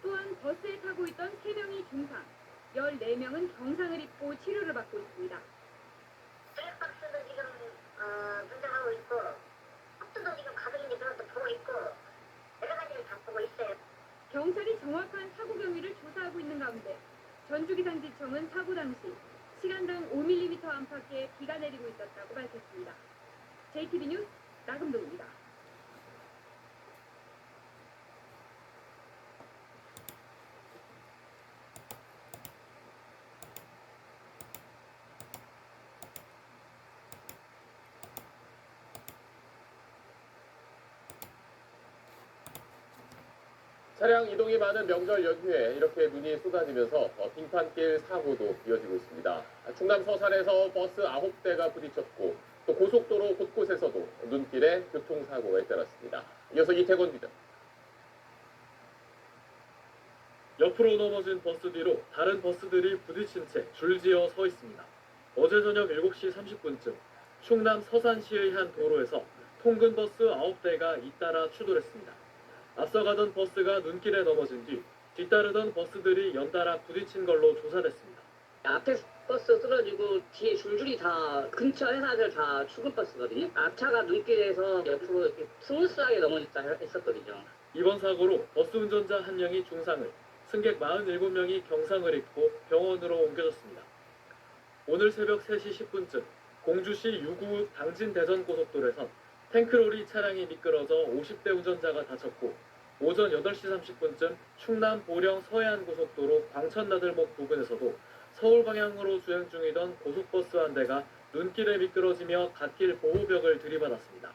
또한 버스에 타고 있던 3명이 중상, 14명은 경상을 입고 치료를 받고 있습니다. 블랙박스도 지금 분석하고 있고 속도도 지금 가속인지 그것도 보고 있고 여러 가지를 다 보고 있어요. 경찰이 정확한 사고 경위를 조사하고 있는 가운데 전주기상지청은 사고 당시 시간당 5mm 안팎의 비가 내리고 있었다고 밝혔습니다. JTB 뉴스 나금동입니다. 차량 이동이 많은 명절 연휴에 이렇게 눈이 쏟아지면서 빙판길 사고도 이어지고 있습니다. 충남 서산에서 버스 9대가 부딪혔고 또 고속도로 곳곳에서도 눈길에 교통사고가 잇따랐습니다. 이어서 이태곤 기자. 옆으로 넘어진 버스 뒤로 다른 버스들이 부딪힌 채 줄지어 서 있습니다. 어제 저녁 7시 30분쯤 충남 서산시의 한 도로에서 통근버스 9대가 잇따라 추돌했습니다. 앞서가던 버스가 눈길에 넘어진 뒤 뒤따르던 버스들이 연달아 부딪힌 걸로 조사됐습니다. 앞에 버스 쓰러지고 뒤에 줄줄이 다 근처 회사들 다 출근 버스거든요. 앞차가 눈길에서 옆으로 이렇게 스무스하게 넘어졌다 했었거든요. 이번 사고로 버스 운전자 1명이 중상을, 승객 47명이 경상을 입고 병원으로 옮겨졌습니다. 오늘 새벽 3시 10분쯤 공주시 유구 당진 대전 고속도로에선 탱크로리 차량이 미끄러져 50대 운전자가 다쳤고, 오전 8시 30분쯤 충남 보령 서해안 고속도로 광천나들목 부근에서도 서울 방향으로 주행 중이던 고속버스 한 대가 눈길에 미끄러지며 갓길 보호벽을 들이받았습니다.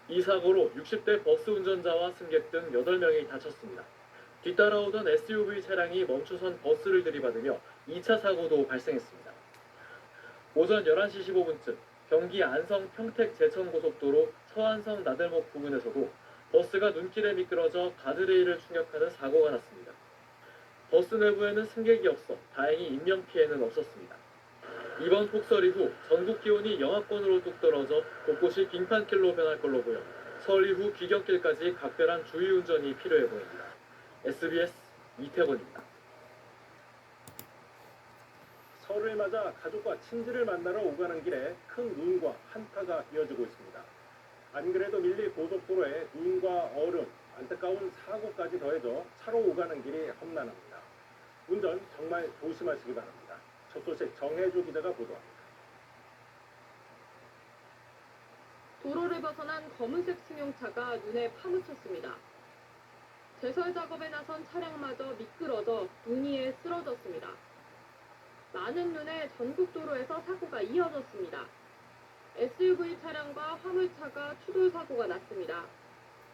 이 사고로 60대 버스 운전자와 승객 등 8명이 다쳤습니다. 뒤따라오던 SUV 차량이 멈춰선 버스를 들이받으며 2차 사고도 발생했습니다. 오전 11시 15분쯤 경기 안성 평택 제천고속도로 서안성 나들목 부근에서도 버스가 눈길에 미끄러져 가드레일을 충격하는 사고가 났습니다. 버스 내부에는 승객이 없어 다행히 인명피해는 없었습니다. 이번 폭설 이후 전국 기온이 영하권으로 뚝 떨어져 곳곳이 빙판길로 변할 걸로 보여 설 이후 귀경길까지 각별한 주의운전이 필요해 보입니다. SBS 이태곤입니다. 설을 맞아 가족과 친지를 만나러 오가는 길에 큰 눈과 한파가 이어지고 있습니다. 안 그래도 밀릴 고속도로에 눈과 얼음, 안타까운 사고까지 더해져 차로 오가는 길이 험난합니다. 운전 정말 조심하시기 바랍니다. 첫 소식 정혜주 기자가 보도합니다. 도로를 벗어난 검은색 승용차가 눈에 파묻혔습니다. 제설 작업에 나선 차량마저 미끄러져 눈 위에 쓰러졌습니다. 많은 눈에 전국도로에서 사고가 이어졌습니다. SUV 차량과 화물차가 추돌 사고가 났습니다.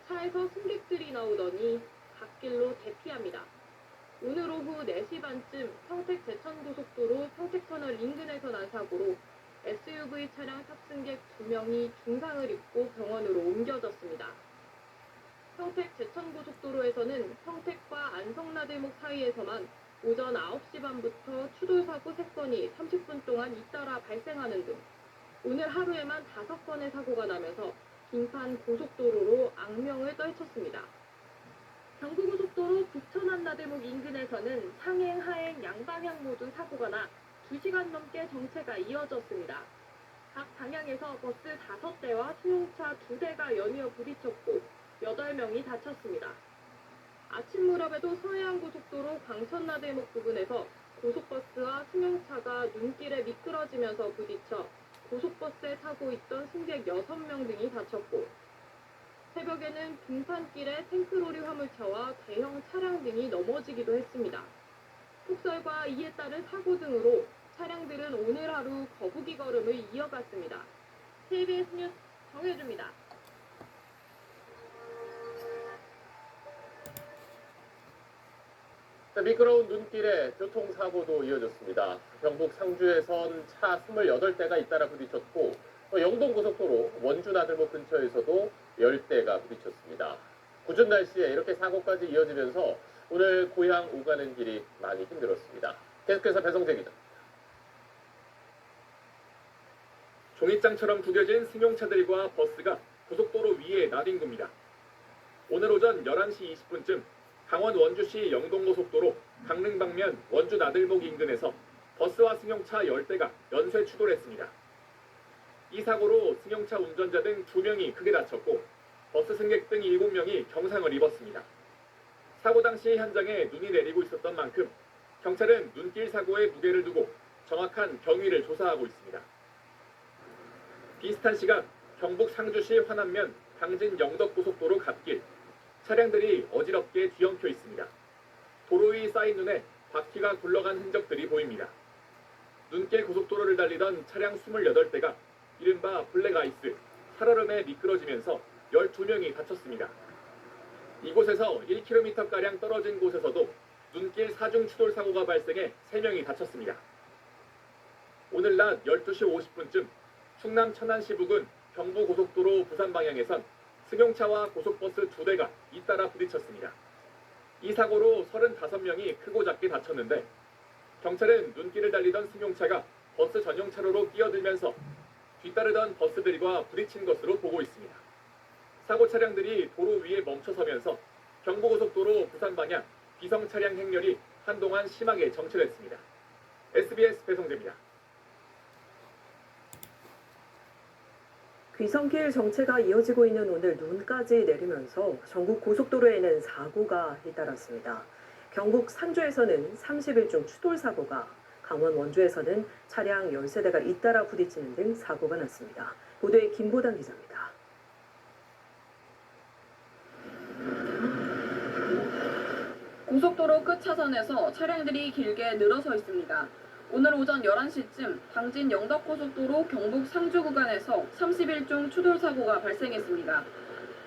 차에서 승객들이 나오더니 갓길로 대피합니다. 오늘 오후 4시 반쯤 평택 제천고속도로 평택터널 인근에서 난 사고로 SUV 차량 탑승객 2명이 중상을 입고 병원으로 옮겨졌습니다. 평택 제천고속도로에서는 평택과 안성나들목 사이에서만 오전 9시 반부터 추돌 사고 3건이 30분 동안 잇따라 발생하는 등 오늘 하루에만 5건의 사고가 나면서 빙판 고속도로로 악명을 떨쳤습니다. 경부고속도로 북천안나들목 인근에서는 상행, 하행, 양방향 모두 사고가 나 2시간 넘게 정체가 이어졌습니다. 각 방향에서 버스 5대와 승용차 2대가 연이어 부딪혔고 8명이 다쳤습니다. 아침 무렵에도 서해안 고속도로 광천나들목 부근에서 고속버스와 승용차가 눈길에 미끄러지면서 부딪혀 고속버스에 타고 있던 승객 6명 등이 다쳤고, 새벽에는 빙판길에 탱크로리 화물차와 대형 차량 등이 넘어지기도 했습니다. 폭설과 이에 따른 사고 등으로 차량들은 오늘 하루 거북이 걸음을 이어갔습니다. KBS 뉴스 정혜주입니다. 미끄러운 눈길에 교통사고도 이어졌습니다. 경북 상주에선 차 28대가 잇따라 부딪혔고, 영동고속도로 원주나들목 근처에서도 10대가 부딪혔습니다. 궂은 날씨에 이렇게 사고까지 이어지면서 오늘 고향 오가는 길이 많이 힘들었습니다. 계속해서 배성재 기자. 종잇장처럼 구겨진 승용차들과 버스가 고속도로 위에 나뒹굽니다. 오늘 오전 11시 20분쯤 강원 원주시 영동고속도로 강릉 방면 원주 나들목 인근에서 버스와 승용차 10대가 연쇄 추돌했습니다. 이 사고로 승용차 운전자 등 2명이 크게 다쳤고 버스 승객 등 7명이 경상을 입었습니다. 사고 당시 현장에 눈이 내리고 있었던 만큼 경찰은 눈길 사고에 무게를 두고 정확한 경위를 조사하고 있습니다. 비슷한 시각 경북 상주시 화남면 당진 영덕고속도로 갓길, 차량들이 어지럽게 뒤엉켜 있습니다. 도로 위 쌓인 눈에 바퀴가 굴러간 흔적들이 보입니다. 눈길 고속도로를 달리던 차량 28대가 이른바 블랙아이스, 살얼음에 미끄러지면서 12명이 다쳤습니다. 이곳에서 1km가량 떨어진 곳에서도 눈길 사중 추돌 사고가 발생해 3명이 다쳤습니다. 오늘 낮 12시 50분쯤 충남 천안시 부근 경부고속도로 부산 방향에선 승용차와 고속버스 2대가 잇따라 부딪혔습니다. 이 사고로 35명이 크고 작게 다쳤는데 경찰은 눈길을 달리던 승용차가 버스 전용 차로로 끼어들면서 뒤따르던 버스들과 부딪힌 것으로 보고 있습니다. 사고 차량들이 도로 위에 멈춰서면서 경부고속도로 부산 방향 비성 차량 행렬이 한동안 심하게 정체됐습니다. SBS 배성재입니다. 귀성길 정체가 이어지고 있는 오늘 눈까지 내리면서 전국 고속도로에는 사고가 잇따랐습니다. 경북 상주에서는 30일 중 추돌 사고가, 강원 원주에서는 차량 13대가 잇따라 부딪히는 등 사고가 났습니다. 보도에 김보단 기자입니다. 고속도로 끝 차선에서 차량들이 길게 늘어서 있습니다. 오늘 오전 11시쯤 당진 영덕고속도로 경북 상주 구간에서 30일 중 추돌 사고가 발생했습니다.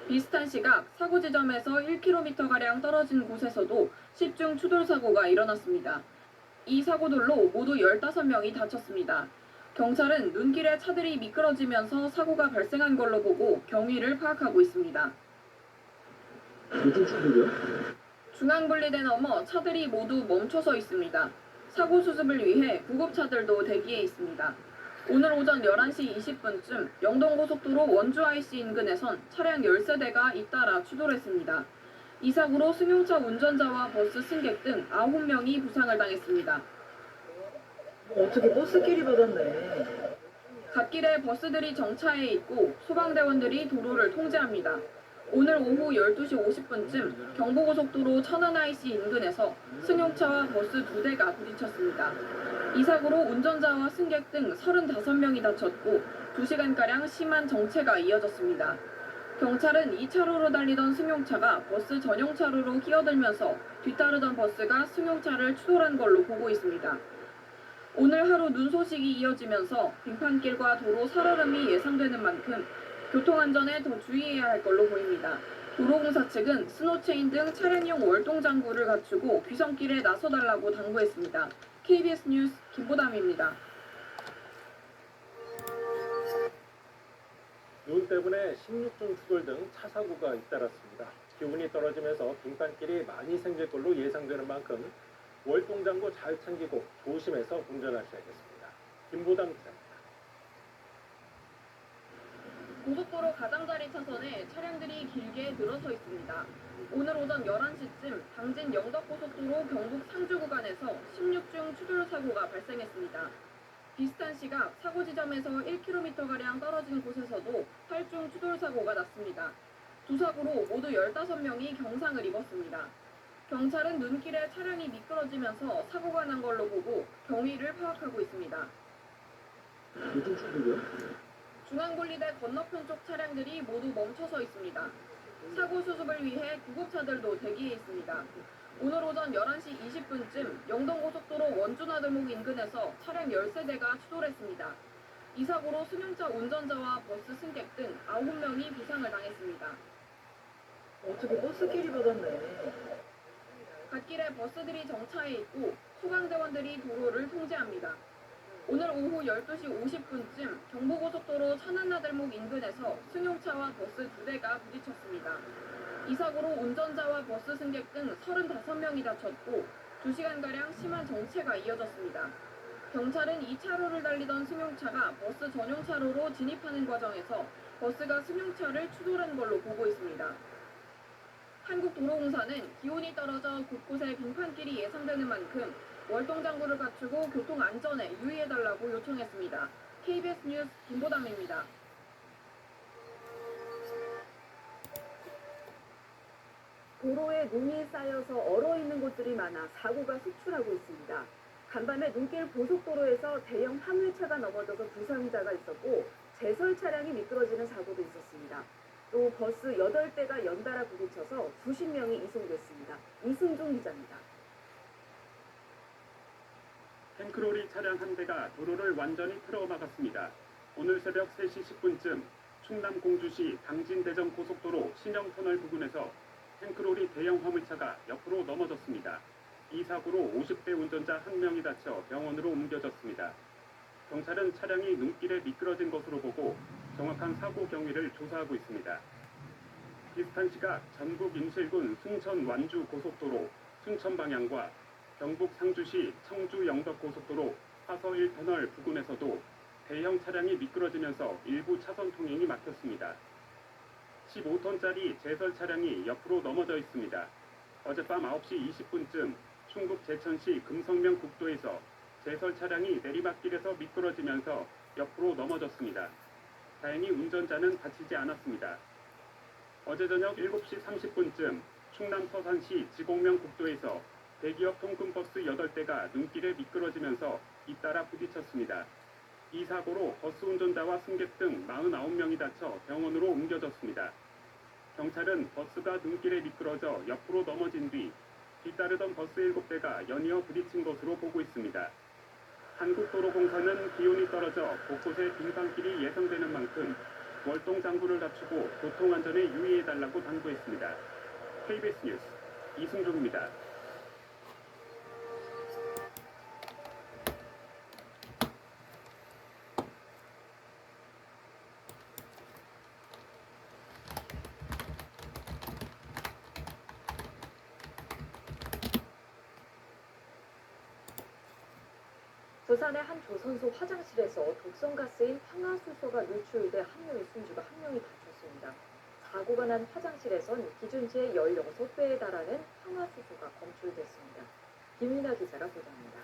비슷한 시각 사고 지점에서 1km가량 떨어진 곳에서도 10중 추돌 사고가 일어났습니다. 이 사고들로 모두 15명이 다쳤습니다. 경찰은 눈길에 차들이 미끄러지면서 사고가 발생한 걸로 보고 경위를 파악하고 있습니다. 무슨 추돌이요? 중앙분리대 너머 차들이 모두 멈춰서 있습니다. 사고 수습을 위해 구급차들도 대기해 있습니다. 오늘 오전 11시 20분쯤 영동고속도로 원주 IC 인근에선 차량 13대가 잇따라 추돌했습니다. 이 사고로 승용차 운전자와 버스 승객 등 9명이 부상을 당했습니다. 어떻게 버스끼리 받았네. 갓길에 버스들이 정차해 있고 소방대원들이 도로를 통제합니다. 오늘 오후 12시 50분쯤 경부고속도로 천안 IC 인근에서 승용차와 버스 2대가 부딪혔습니다. 이 사고로 운전자와 승객 등 35명이 다쳤고 2시간가량 심한 정체가 이어졌습니다. 경찰은 2차로로 달리던 승용차가 버스 전용 차로로 끼어들면서 뒤따르던 버스가 승용차를 추돌한 걸로 보고 있습니다. 오늘 하루 눈 소식이 이어지면서 빙판길과 도로 살얼음이 예상되는 만큼 교통안전에 더 주의해야 할 걸로 보입니다. 도로공사 측은 스노체인 등 차량용 월동장구를 갖추고 귀성길에 나서달라고 당부했습니다. KBS 뉴스 김보담입니다. 눈 때문에 16중 추돌 등 차 사고가 잇따랐습니다. 기온이 떨어지면서 빙판길이 많이 생길 걸로 예상되는 만큼 월동장구 잘 챙기고 조심해서 운전하셔야겠습니다. 김보담 기자입니다. 고속도로 가장자리 차선에 차량들이 길게 늘어서 있습니다. 오늘 오전 11시쯤 당진 영덕고속도로 경북 상주 구간에서 16중 추돌 사고가 발생했습니다. 비슷한 시각 사고 지점에서 1km가량 떨어진 곳에서도 8중 추돌 사고가 났습니다. 두 사고로 모두 15명이 경상을 입었습니다. 경찰은 눈길에 차량이 미끄러지면서 사고가 난 걸로 보고 경위를 파악하고 있습니다. 무슨 추돌이요? 중앙분리대 건너편 쪽 차량들이 모두 멈춰서 있습니다. 사고 수습을 위해 구급차들도 대기해 있습니다. 오늘 오전 11시 20분쯤 영동고속도로 원주나들목 인근에서 차량 13대가 추돌했습니다. 이 사고로 승용차 운전자와 버스 승객 등 9명이 부상을 당했습니다. 어떻게 버스끼리 받았네. 갓길에 버스들이 정차해 있고 소방대원들이 도로를 통제합니다. 오늘 오후 12시 50분쯤 경부고속도로 천안나들목 인근에서 승용차와 버스 2대가 부딪혔습니다. 이 사고로 운전자와 버스 승객 등 35명이 다쳤고 2시간가량 심한 정체가 이어졌습니다. 경찰은 2차로를 달리던 승용차가 버스 전용 차로로 진입하는 과정에서 버스가 승용차를 추돌한 걸로 보고 있습니다. 한국도로공사는 기온이 떨어져 곳곳에 빙판길이 예상되는 만큼 월동장구를 갖추고 교통안전에 유의해달라고 요청했습니다. KBS 뉴스 김보담입니다. 도로에 눈이 쌓여서 얼어있는 곳들이 많아 사고가 속출하고 있습니다. 간밤에 눈길 고속도로에서 대형 화물차가 넘어져서 부상자가 있었고 제설 차량이 미끄러지는 사고도 있었습니다. 또 버스 8대가 연달아 부딪혀서 수십 명이 이송됐습니다. 이승종 기자입니다. 탱크로리 차량 한 대가 도로를 완전히 틀어막았습니다. 오늘 새벽 3시 10분쯤 충남 공주시 당진대전 고속도로 신영터널 부근에서 탱크로리 대형 화물차가 옆으로 넘어졌습니다. 이 사고로 50대 운전자 1명이 다쳐 병원으로 옮겨졌습니다. 경찰은 차량이 눈길에 미끄러진 것으로 보고 정확한 사고 경위를 조사하고 있습니다. 비슷한 시각 전북 임실군 순천 완주 고속도로 순천 방향과 경북 상주시 청주 영덕 고속도로 화서 1터널 부근에서도 대형 차량이 미끄러지면서 일부 차선 통행이 막혔습니다. 15톤짜리 제설 차량이 옆으로 넘어져 있습니다. 어젯밤 9시 20분쯤 충북 제천시 금성면 국도에서 제설 차량이 내리막길에서 미끄러지면서 옆으로 넘어졌습니다. 다행히 운전자는 다치지 않았습니다. 어제 저녁 7시 30분쯤 충남 서산시 지곡면 국도에서 대기업 통근버스 8대가 눈길에 미끄러지면서 잇따라 부딪혔습니다. 이 사고로 버스 운전자와 승객 등 49명이 다쳐 병원으로 옮겨졌습니다. 경찰은 버스가 눈길에 미끄러져 옆으로 넘어진 뒤 뒤따르던 버스 7대가 연이어 부딪힌 것으로 보고 있습니다. 한국도로공사는 기온이 떨어져 곳곳에 빙판길이 예상되는 만큼 월동 장구를 갖추고 교통안전에 유의해달라고 당부했습니다. KBS 뉴스 이승종입니다. 부산의 한 조선소 화장실에서 독성가스인 황화수소가 노출돼 한 명이 숨지고 한 명이 다쳤습니다. 사고가 난 화장실에선 기준치의 16배에 달하는 황화수소가 검출됐습니다. 김민아 기자가 보도합니다.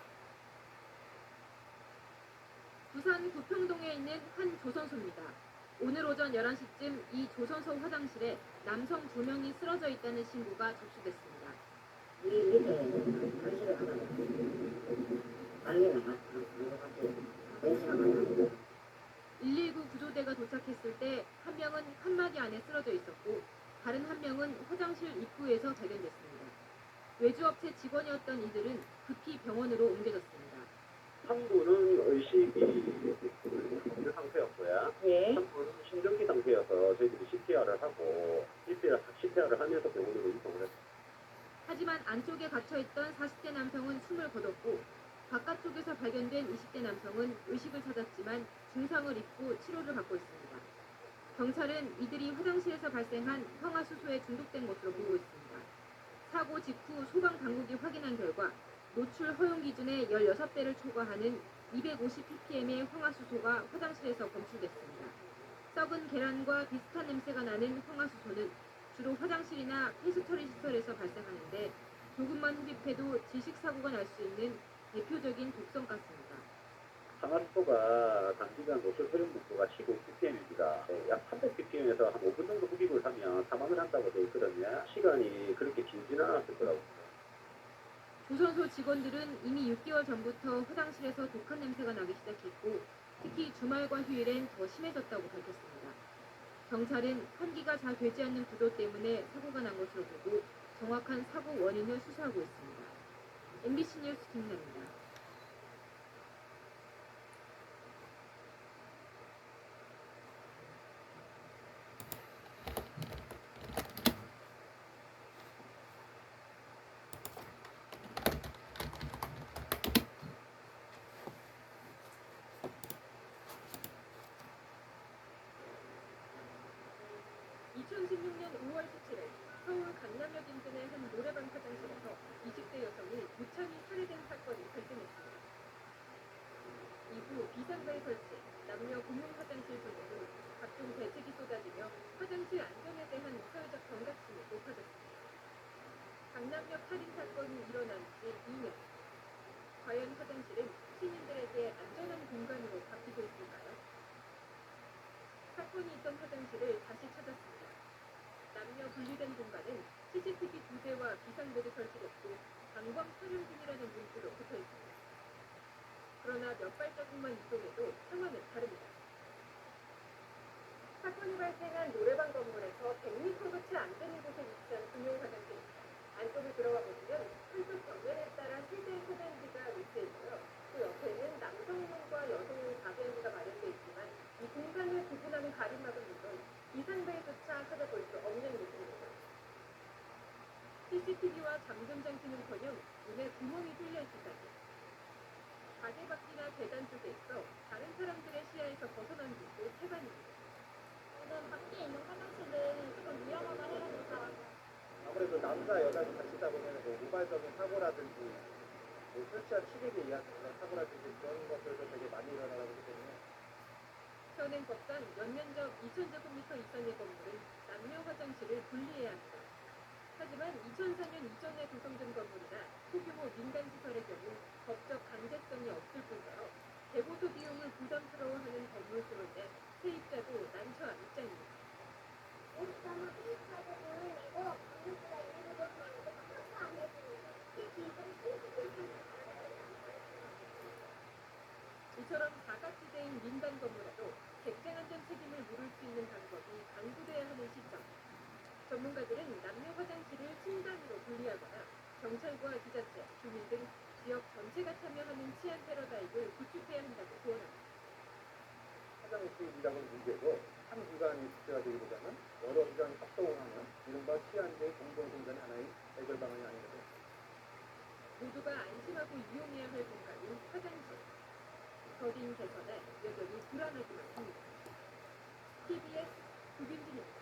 부산 구평동에 있는 한 조선소입니다. 오늘 오전 11시쯤 이 조선소 화장실에 남성 2명이 쓰러져 있다는 신고가 접수됐습니다. 네. 119 구조대가 도착했을 때 한 명은 칸막이 안에 쓰러져 있었고 다른 한 명은 화장실 입구에서 발견됐습니다. 외주업체 직원이었던 이들은 급히 병원으로 옮겨졌습니다. 한 분은 의식이 그 상태였고요. 예. 한 분은 심정지 상태여서 저희들이 CPR을 하고 CPR을 하면서 병원으로 이송을 했습니다. 하지만 안쪽에 갇혀있던 40대 남성은 숨을 거뒀고 바깥쪽에서 발견된 20대 남성은 의식을 찾았지만 중상을 입고 치료를 받고 있습니다. 경찰은 이들이 화장실에서 발생한 황화수소에 중독된 것으로 보고 있습니다. 사고 직후 소방당국이 확인한 결과 노출 허용 기준의 16배를 초과하는 250ppm의 황화수소가 화장실에서 검출됐습니다. 썩은 계란과 비슷한 냄새가 나는 황화수소는 주로 화장실이나 폐수처리 시설에서 발생하는데 조금만 흡입해도 질식사고가 날 수 있는 대표적인 독성가스입니다. 황화수소가 단기간 노출 허용 목표가 15ppm입니다. 약 300ppm에서 한 5분 정도 흡입을 하면 사망을 한다고 되어 있거든요. 시간이 그렇게 길지는 않았을 거라고. 조선소 직원들은 이미 6개월 전부터 화장실에서 독한 냄새가 나기 시작했고 특히 주말과 휴일엔 더 심해졌다고 밝혔습니다. 경찰은 환기가 잘 되지 않는 구조 때문에 사고가 난 것으로 보고 정확한 사고 원인을 수사하고 있습니다. MBC 뉴스 김나입니다. 서울 강남역 인근의 한 노래방 화장실에서 20대 여성이 무참히 살해된 사건이 발생했습니다. 이후 비상벨 설치, 남녀 공용 화장실 조성 등 각종 대책이 쏟아지며 화장실 안전에 대한 사회적 경각심이 높아졌습니다. 강남역 살인 사건이 일어난 지 2년. 과연 화장실은 시민들에게 안전한 공간으로 바뀌고 있을까요? 사건이 있던 화장실을 다시 찾았습니다. 남녀 분리된 공간은 CCTV 2대와 비상벨이 설치됐고 방광 촬영 중이라는 문구도 붙어 있습니다. 그러나 몇 발자국만 이동해도 상황은 다릅니다. 사건이 발생한 노래방 건물에서 100m 끝이 안 되는 곳에 위치한 공용 화장실입니다. 안쪽을 들어가 보시면 한쪽 벽면에 따라 실내 소변기가 위치해 있고요. 그 옆에는 남성용과 여성용 가변기가 마련되어 있지만 이 공간을 구분하는 가림막은 물론 비상벨조차 찾아볼 수 없는 곳입니다. CCTV와 잠금 장치는커녕 눈에 구멍이 뚫려 있기까지. 가게바퀴나 계단 쪽에 있어 다른 사람들의 시야에서 벗어난 곳도 태반입니다. 저는 밖에 있는 화장실은 조금 위험하다 해서 좋더라고요. 아무래도 남자 여자가 같이 있다 보면 뭐 우발적인 사고라든지 뭐 술 취한 취객에 의한 그런 사고라든지 그런 것들도 되게 많이 일어나기 때문에 현행법상 연면적 2,000제곱미터 이상의 건물은 남녀 화장실을 분리해야 합니다. 하지만 2004년 이전에 구성된 건물이나 소규모 민간시설의 경우 법적 강제성이 없을 뿐더러 재보수 비용을 부담스러워하는 건물수로 인해 세입자도 난처한 입장입니다. 이처럼 사각지대인 민간 건물에도 쟁쟁 안전 책임을 물을 수 있는 방법이 강구돼야 하는 시점. 전문가들은 남녀 화장실을 층단위로 분리하거나 경찰과 기자체, 주민 등 지역 전체가 참여하는 치안 패러다임을 구축해야 한다고 조언합니다. 화장실이라는 문제도 한 기관이 숙제가 되기보다는 여러 기관이 협동하는 이른바 치안계의 공동공단의 하나의 해결 방안이 아닌가 싶습니다. 모두가 안심하고 이용해야 할 공간인 화장실. 더딘 개선에 여전히 불안하기만 합니다. TBS 구빈진입니다.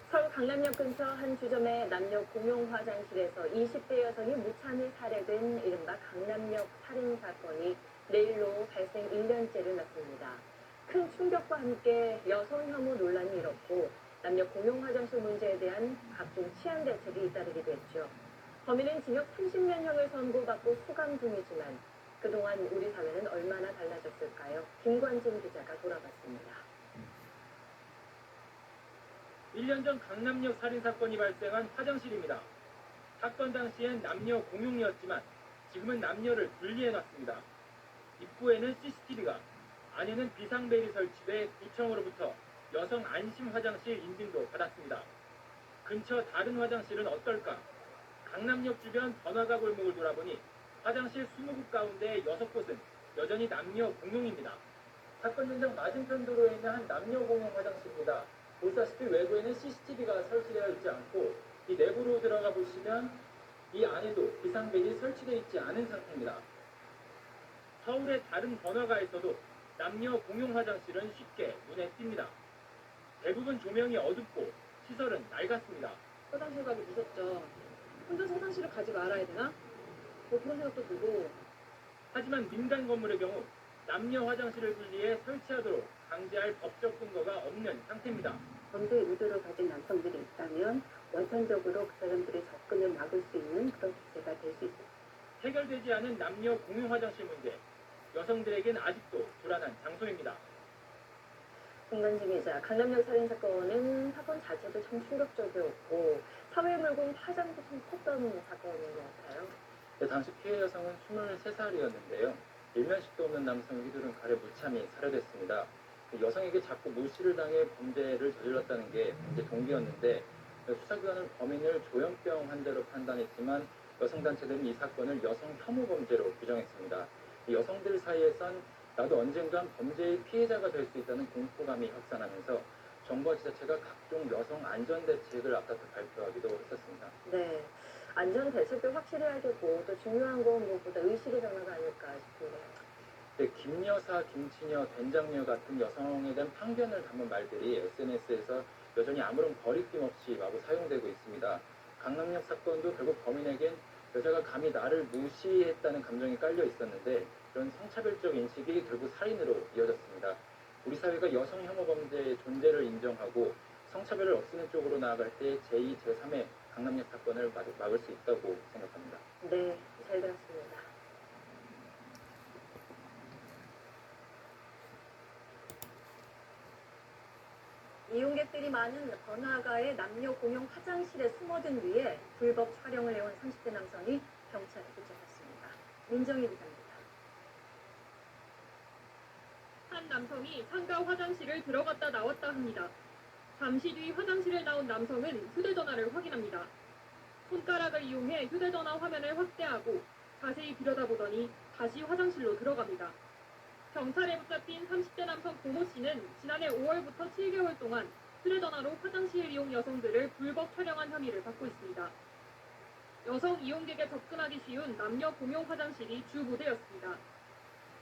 서울 강남역 근처 한 주점의 남녀 공용 화장실에서 20대 여성이 무참히 살해된 이른바 강남역 살인 사건이 내일로 발생 1년째를 맞습니다. 큰 충격과 함께 여성 혐오 논란이 일었고 남녀 공용 화장실 문제에 대한 각종 치안 대책이 잇따르기도 했죠. 범인은 징역 30년형을 선고받고 수감 중이지만 그동안 우리 사회는 얼마나 달라졌을까요? 김관진 기자가 돌아봤습니다. 1년 전 강남역 살인사건이 발생한 화장실입니다. 사건 당시엔 남녀 공용이었지만 지금은 남녀를 분리해놨습니다. 입구에는 CCTV가, 안에는 비상벨이 설치돼 구청으로부터 여성 안심 화장실 인증도 받았습니다. 근처 다른 화장실은 어떨까? 강남역 주변 번화가 골목을 돌아보니 화장실 20곳 가운데 6곳은 여전히 남녀 공용입니다. 사건 현장 맞은편 도로에 있는 한 남녀 공용 화장실입니다. 보시다시피 외부에는 CCTV가 설치되어 있지 않고 이 내부로 들어가 보시면 이 안에도 비상벨이 설치되어 있지 않은 상태입니다. 서울의 다른 번화가에서도 남녀 공용 화장실은 쉽게 눈에 띕니다. 대부분 조명이 어둡고 시설은 낡았습니다. 화장실 가기 무섭죠. 혼자서 화장실을 가지 말아야 되나? 뭐 그런 생각도 들고. 하지만 민간 건물의 경우 남녀 화장실을 분리해 설치하도록 강제할 법적 근거가 없는 상태입니다. 범죄 의도를 가진 남성들이 있다면 원천적으로 그 사람들의 접근을 막을 수 있는 그런 규제가 될 수 있습니다. 해결되지 않은 남녀 공용 화장실 문제, 여성들에겐 아직도 불안한 장소입니다. 김관진 기자, 강남역 살인 사건은 사건 자체도 참 충격적이었고 사회에 물고 온 파장도 참 컸던 사건인 것 같아요. 네, 당시 피해 여성은 23살이었는데요. 일면식도 없는 남성을 휘두른 칼에 무참히 살해됐습니다. 여성에게 자꾸 무시를 당해 범죄를 저질렀다는 게 이제 동기였는데 수사기관은 범인을 조현병 환자로 판단했지만 여성단체들은 이 사건을 여성 혐오 범죄로 규정했습니다. 여성들 사이에선 나도 언젠간 범죄의 피해자가 될 수 있다는 공포감이 확산하면서 정부와 지자체가 각종 여성 안전 대책을 앞다퉈 발표하기도 했었습니다. 네, 안전 대책도 확실히 하겠고 또 중요한 건 무엇보다 의식의 변화가 아닐까 싶은데요. 네, 김여사, 김치녀, 된장녀 같은 여성에 대한 편견을 담은 말들이 SNS에서 여전히 아무런 거리낌 없이 마구 사용되고 있습니다. 강남역 사건도 결국 범인에겐 여자가 감히 나를 무시했다는 감정이 깔려 있었는데 이런 성차별적 인식이 결국 살인으로 이어졌습니다. 우리 사회가 여성 혐오 범죄의 존재를 인정하고 성차별을 없애는 쪽으로 나아갈 때 제2, 제3의 강남역 사건을 막을 수 있다고 생각합니다. 네, 잘 들었습니다. 이용객들이 많은 번화가의 남녀 공용 화장실에 숨어든 뒤에 불법 촬영을 해온 30대 남성이 경찰에 붙잡혔습니다. 민정희 기자입니다. 한 남성이 상가 화장실을 들어갔다 나왔다 합니다. 잠시 뒤 화장실을 나온 남성은 휴대전화를 확인합니다. 손가락을 이용해 휴대전화 화면을 확대하고 자세히 들여다보더니 다시 화장실로 들어갑니다. 경찰에 붙잡힌 30대 남성 고모 씨는 지난해 5월부터 7개월 동안 휴대전화로 화장실 이용 여성들을 불법 촬영한 혐의를 받고 있습니다. 여성 이용객에 접근하기 쉬운 남녀 공용 화장실이 주 무대였습니다.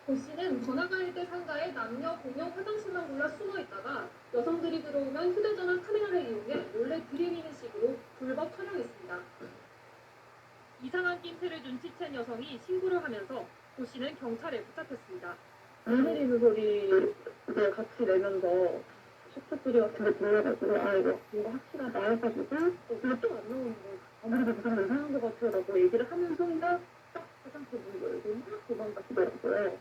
고 씨는 번화가 일대 상가에 남녀 공용 화장실만 골라 숨어 있다가 여성들이 들어오면 휴대전화 카메라를 이용해 몰래 들이미는 식으로 불법 촬영했습니다. 이상한 낌새를 눈치챈 여성이 신고를 하면서 고 씨는 경찰에 붙잡혔습니다. 물 내리는 소리를 같이 내면서 슈퍼소리 같은 거 들려가지고 아 이거 확실하다 해가지고 이거 또 안 나오는 거 아무래도 무슨 이상한 것 같아라고 얘기를 하는 순간 딱 화장실 문이 열고 막 도망가시더라고요.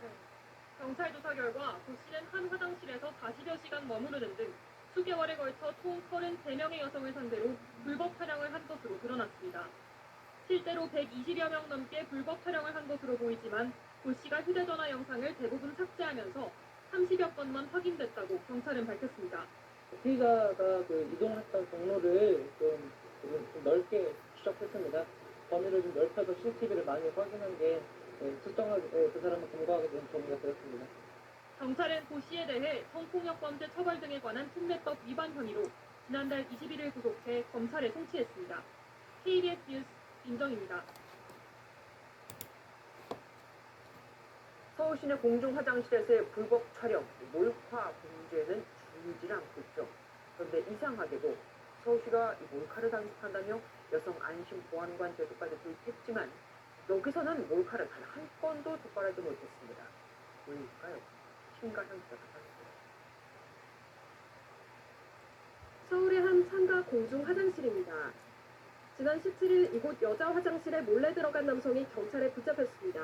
경찰 조사 결과 고 씨는 한 화장실에서 40여 시간 머무르는 등 수개월에 걸쳐 총 33명의 여성을 상대로 불법 촬영을 한 것으로 드러났습니다. 실제로 120여 명 넘게 불법 촬영을 한 것으로 보이지만 고 씨가 휴대전화 영상을 대부분 삭제하면서 30여 건만 확인됐다고 경찰은 밝혔습니다. 피의자가 그 이동했던 경로를 좀 넓게 추적했습니다. 범위를 좀 넓혀서 CCTV를 많이 확인한 게 특정하게 그 사람을 검거하게 된 계기가 되었습니다. 경찰은 고 씨에 대해 성폭력범죄 처벌 등에 관한 특례법 위반 혐의로 지난달 21일 구속해 검찰에 송치했습니다. KBS 뉴스 임정입니다. 서울 시내 공중 화장실에서의 불법 촬영, 몰카 범죄는 줄질 않고 있죠. 그런데 이상하게도 서울시가 이 몰카를 단속한다며 여성 안심 보안관 제도까지 도입했지만 여기서는 몰카를 단 한 건도 적발하지 못했습니다. 왜일까요? 신가현 기자가 밝혔습니다. 서울의 한 상가 공중 화장실입니다. 지난 17일 이곳 여자 화장실에 몰래 들어간 남성이 경찰에 붙잡혔습니다.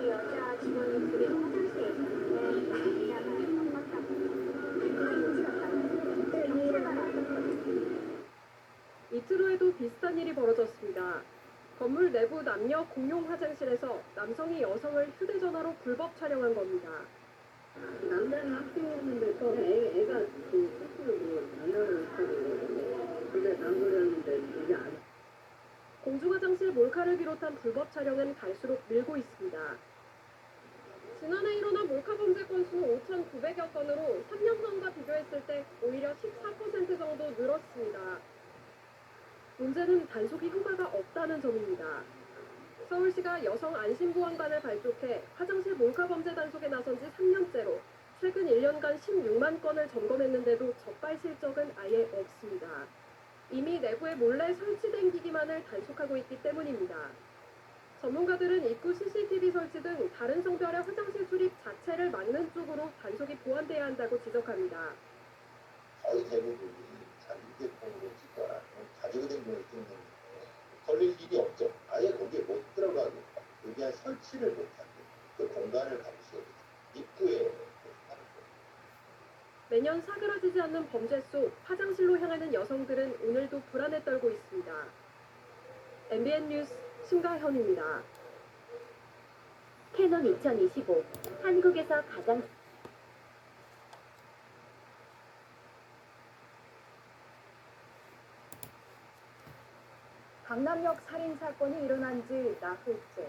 이 여자 직원이 둘이 화장실에 있었는데 이틀 후에도 비슷한 일이 벌어졌습니다. 건물 내부 남녀 공용 화장실에서 남성이 여성을 휴대전화로 불법 촬영한 겁니다. 남자는 학생이었는데 또 애가 그 스스로 남자를 했거든요. 근데 남자였는데 이게 안. 공중 화장실 몰카를 비롯한 불법 촬영은 갈수록 늘고 있습니다. 지난해 일어난 몰카 범죄 건수는 5,900여 건으로 3년 전과 비교했을 때 오히려 14% 정도 늘었습니다. 문제는 단속이 효과가 없다는 점입니다. 서울시가 여성 안심보안관을 발족해 화장실 몰카 범죄 단속에 나선 지 3년째로 최근 1년간 16만 건을 점검했는데도 적발 실적은 아예 없습니다. 이미 내부에 몰래 설치된 기기만을 단속하고 있기 때문입니다. 전문가들은 입구 CCTV 설치 등 다른 성별의 화장실 출입 자체를 막는 쪽으로 단속이 보완돼야 한다고 지적합니다. 거의 대부분이 자기 휴대폰으로 찍거나 가지고 다니는 경우는 걸릴 일이 없죠. 아예 거기에 못 들어가고 여기에 설치를 못하고 그 공간을 감수하고 입구에 매년 사그라지지 않는 범죄 속 화장실로 향하는 여성들은 오늘도 불안에 떨고 있습니다. MBN 뉴스 신가현입니다. 캐논 2025 한국에서 가장 강남역 살인 사건이 일어난 지 나흘째.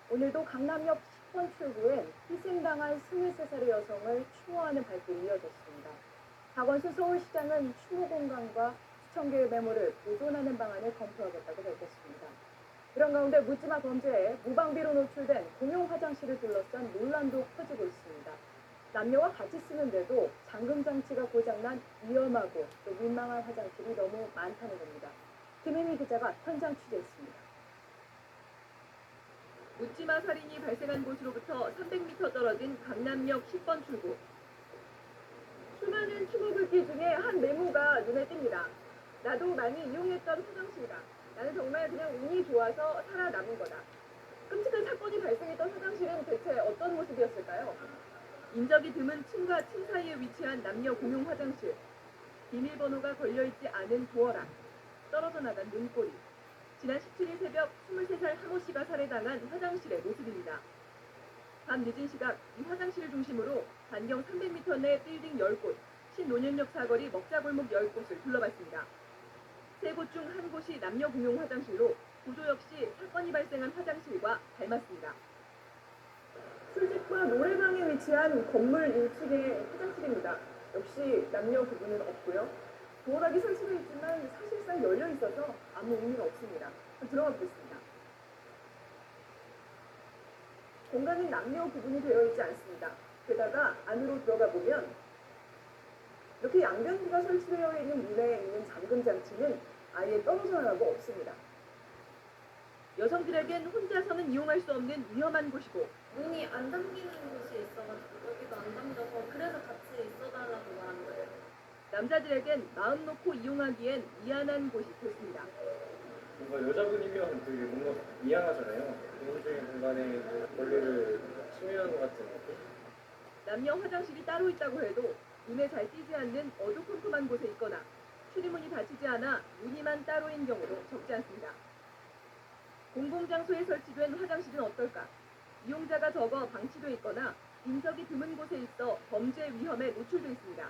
오늘도 강남역 10번 출구엔 희생당한 23살의 여성을 추모하는 발길이 이어졌습니다. 박원순 서울시장은 추모 공간과 수천 개의 메모를 보존하는 방안을 검토하겠다고 밝혔습니다. 이런 가운데 묻지마 범죄에 무방비로 노출된 공용 화장실을 둘러싼 논란도 커지고 있습니다. 남녀와 같이 쓰는데도 잠금 장치가 고장난 위험하고 또 민망한 화장실이 너무 많다는 겁니다. 김혜미 기자가 현장 취재했습니다. 묻지마 살인이 발생한 곳으로부터 300m 떨어진 강남역 10번 출구. 수많은 추모 글귀 중에 한 메모가 눈에 띕니다. 나도 많이 이용했던 화장실이다. 나는 정말 그냥 운이 좋아서 살아남은 거다. 끔찍한 사건이 발생했던 화장실은 대체 어떤 모습이었을까요? 인적이 드문 층과 층 사이에 위치한 남녀 공용 화장실. 비밀번호가 걸려있지 않은 도어락. 떨어져 나간 눈꼬리. 지난 17일 새벽 23살 하모 씨가 살해당한 화장실의 모습입니다. 밤 늦은 시각 이 화장실을 중심으로 반경 300m 내 빌딩 10곳, 신논현역 사거리 먹자골목 10곳을 둘러봤습니다. 세 곳 중 한 곳이 남녀 공용 화장실로 구조 역시 사건이 발생한 화장실과 닮았습니다. 술집과 노래방에 위치한 건물 1층의 화장실입니다. 역시 남녀 구분은 없고요. 도어락이 설치되어 있지만 사실상 열려 있어서 아무 의미가 없습니다. 들어가 보겠습니다. 공간은 남녀 구분이 되어 있지 않습니다. 게다가 안으로 들어가 보면 이렇게 양변기가 설치되어 있는 문에 있는 잠금 장치는 아예 떨어져 나가고 없습니다. 여성들에겐 혼자서는 이용할 수 없는 위험한 곳이고 문이 안 잠기는 곳이 있어가지고 여기도 안 잠겨서 그래서 같이 있어달라고 말한 거예요. 남자들에겐 마음 놓고 이용하기엔 미안한 곳이 됐습니다. 뭔가 여자분이면 되게 뭔가 미안하잖아요. 개인적인 공간에 권리를 침해하는 것 같은 느낌? 남녀 화장실이 따로 있다고 해도 눈에 잘 띄지 않는 어두컴컴한 곳에 있거나 출입문이 닫히지 않아 문이만 따로인 경우도 적지 않습니다. 공공장소에 설치된 화장실은 어떨까? 이용자가 적어 방치돼 있거나 인적이 드문 곳에 있어 범죄 위험에 노출돼 있습니다.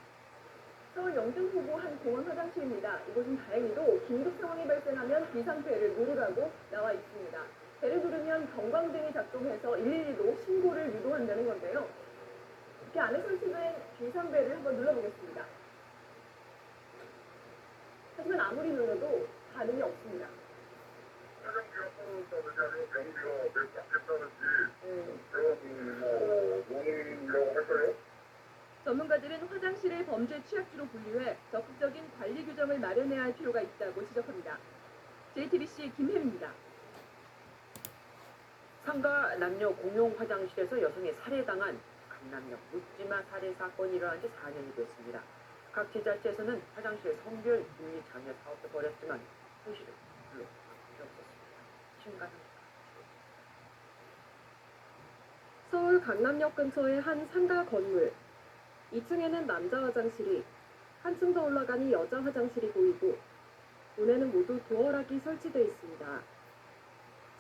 서울 영등포구 한 공원 화장실입니다. 이곳은 다행히도 긴급 상황이 발생하면 비상벨을 누르라고 나와 있습니다. 배를 누르면 경광등이 작동해서 112로 신고를 유도한다는 건데요. 이렇게 안에 설치된 비상벨을 한번 눌러보겠습니다. 하지만 아무리 눌러도 반응이 없습니다. 전문가들은 화장실을 범죄 취약지로 분류해 적극적인 관리 규정을 마련해야 할 필요가 있다고 지적합니다. JTBC 김혜입니다. 상가 남녀 공용 화장실에서 여성이 살해당한 강남역 묻지마 살해 사건이 일어난 지 4년이 됐습니다. 각 지자체에서는 화장실 성별 분리 장려 사업도 벌였지만 현실은 별로 바뀌지 없었습니다. 심각합니다. 서울 강남역 근처의 한 상가 건물. 2층에는 남자 화장실이, 한층 더 올라가니 여자 화장실이 보이고 문에는 모두 도어락이 설치되어 있습니다.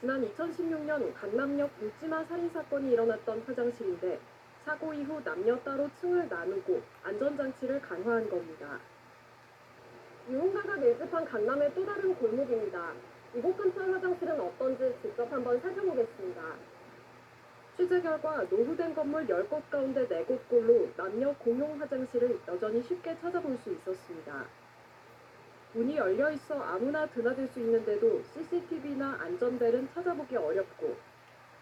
지난 2016년 강남역 묻지마 살인 사건이 일어났던 화장실인데 사고 이후 남녀 따로 층을 나누고 안전장치를 강화한 겁니다. 유흥가가 밀집한 강남의 또 다른 골목입니다. 이곳 근처의 화장실은 어떤지 직접 한번 살펴보겠습니다. 취재 결과 노후된 건물 10곳 가운데 4곳꼴로 남녀 공용 화장실을 여전히 쉽게 찾아볼 수 있었습니다. 문이 열려 있어 아무나 드나들 수 있는데도 CCTV나 안전벨은 찾아보기 어렵고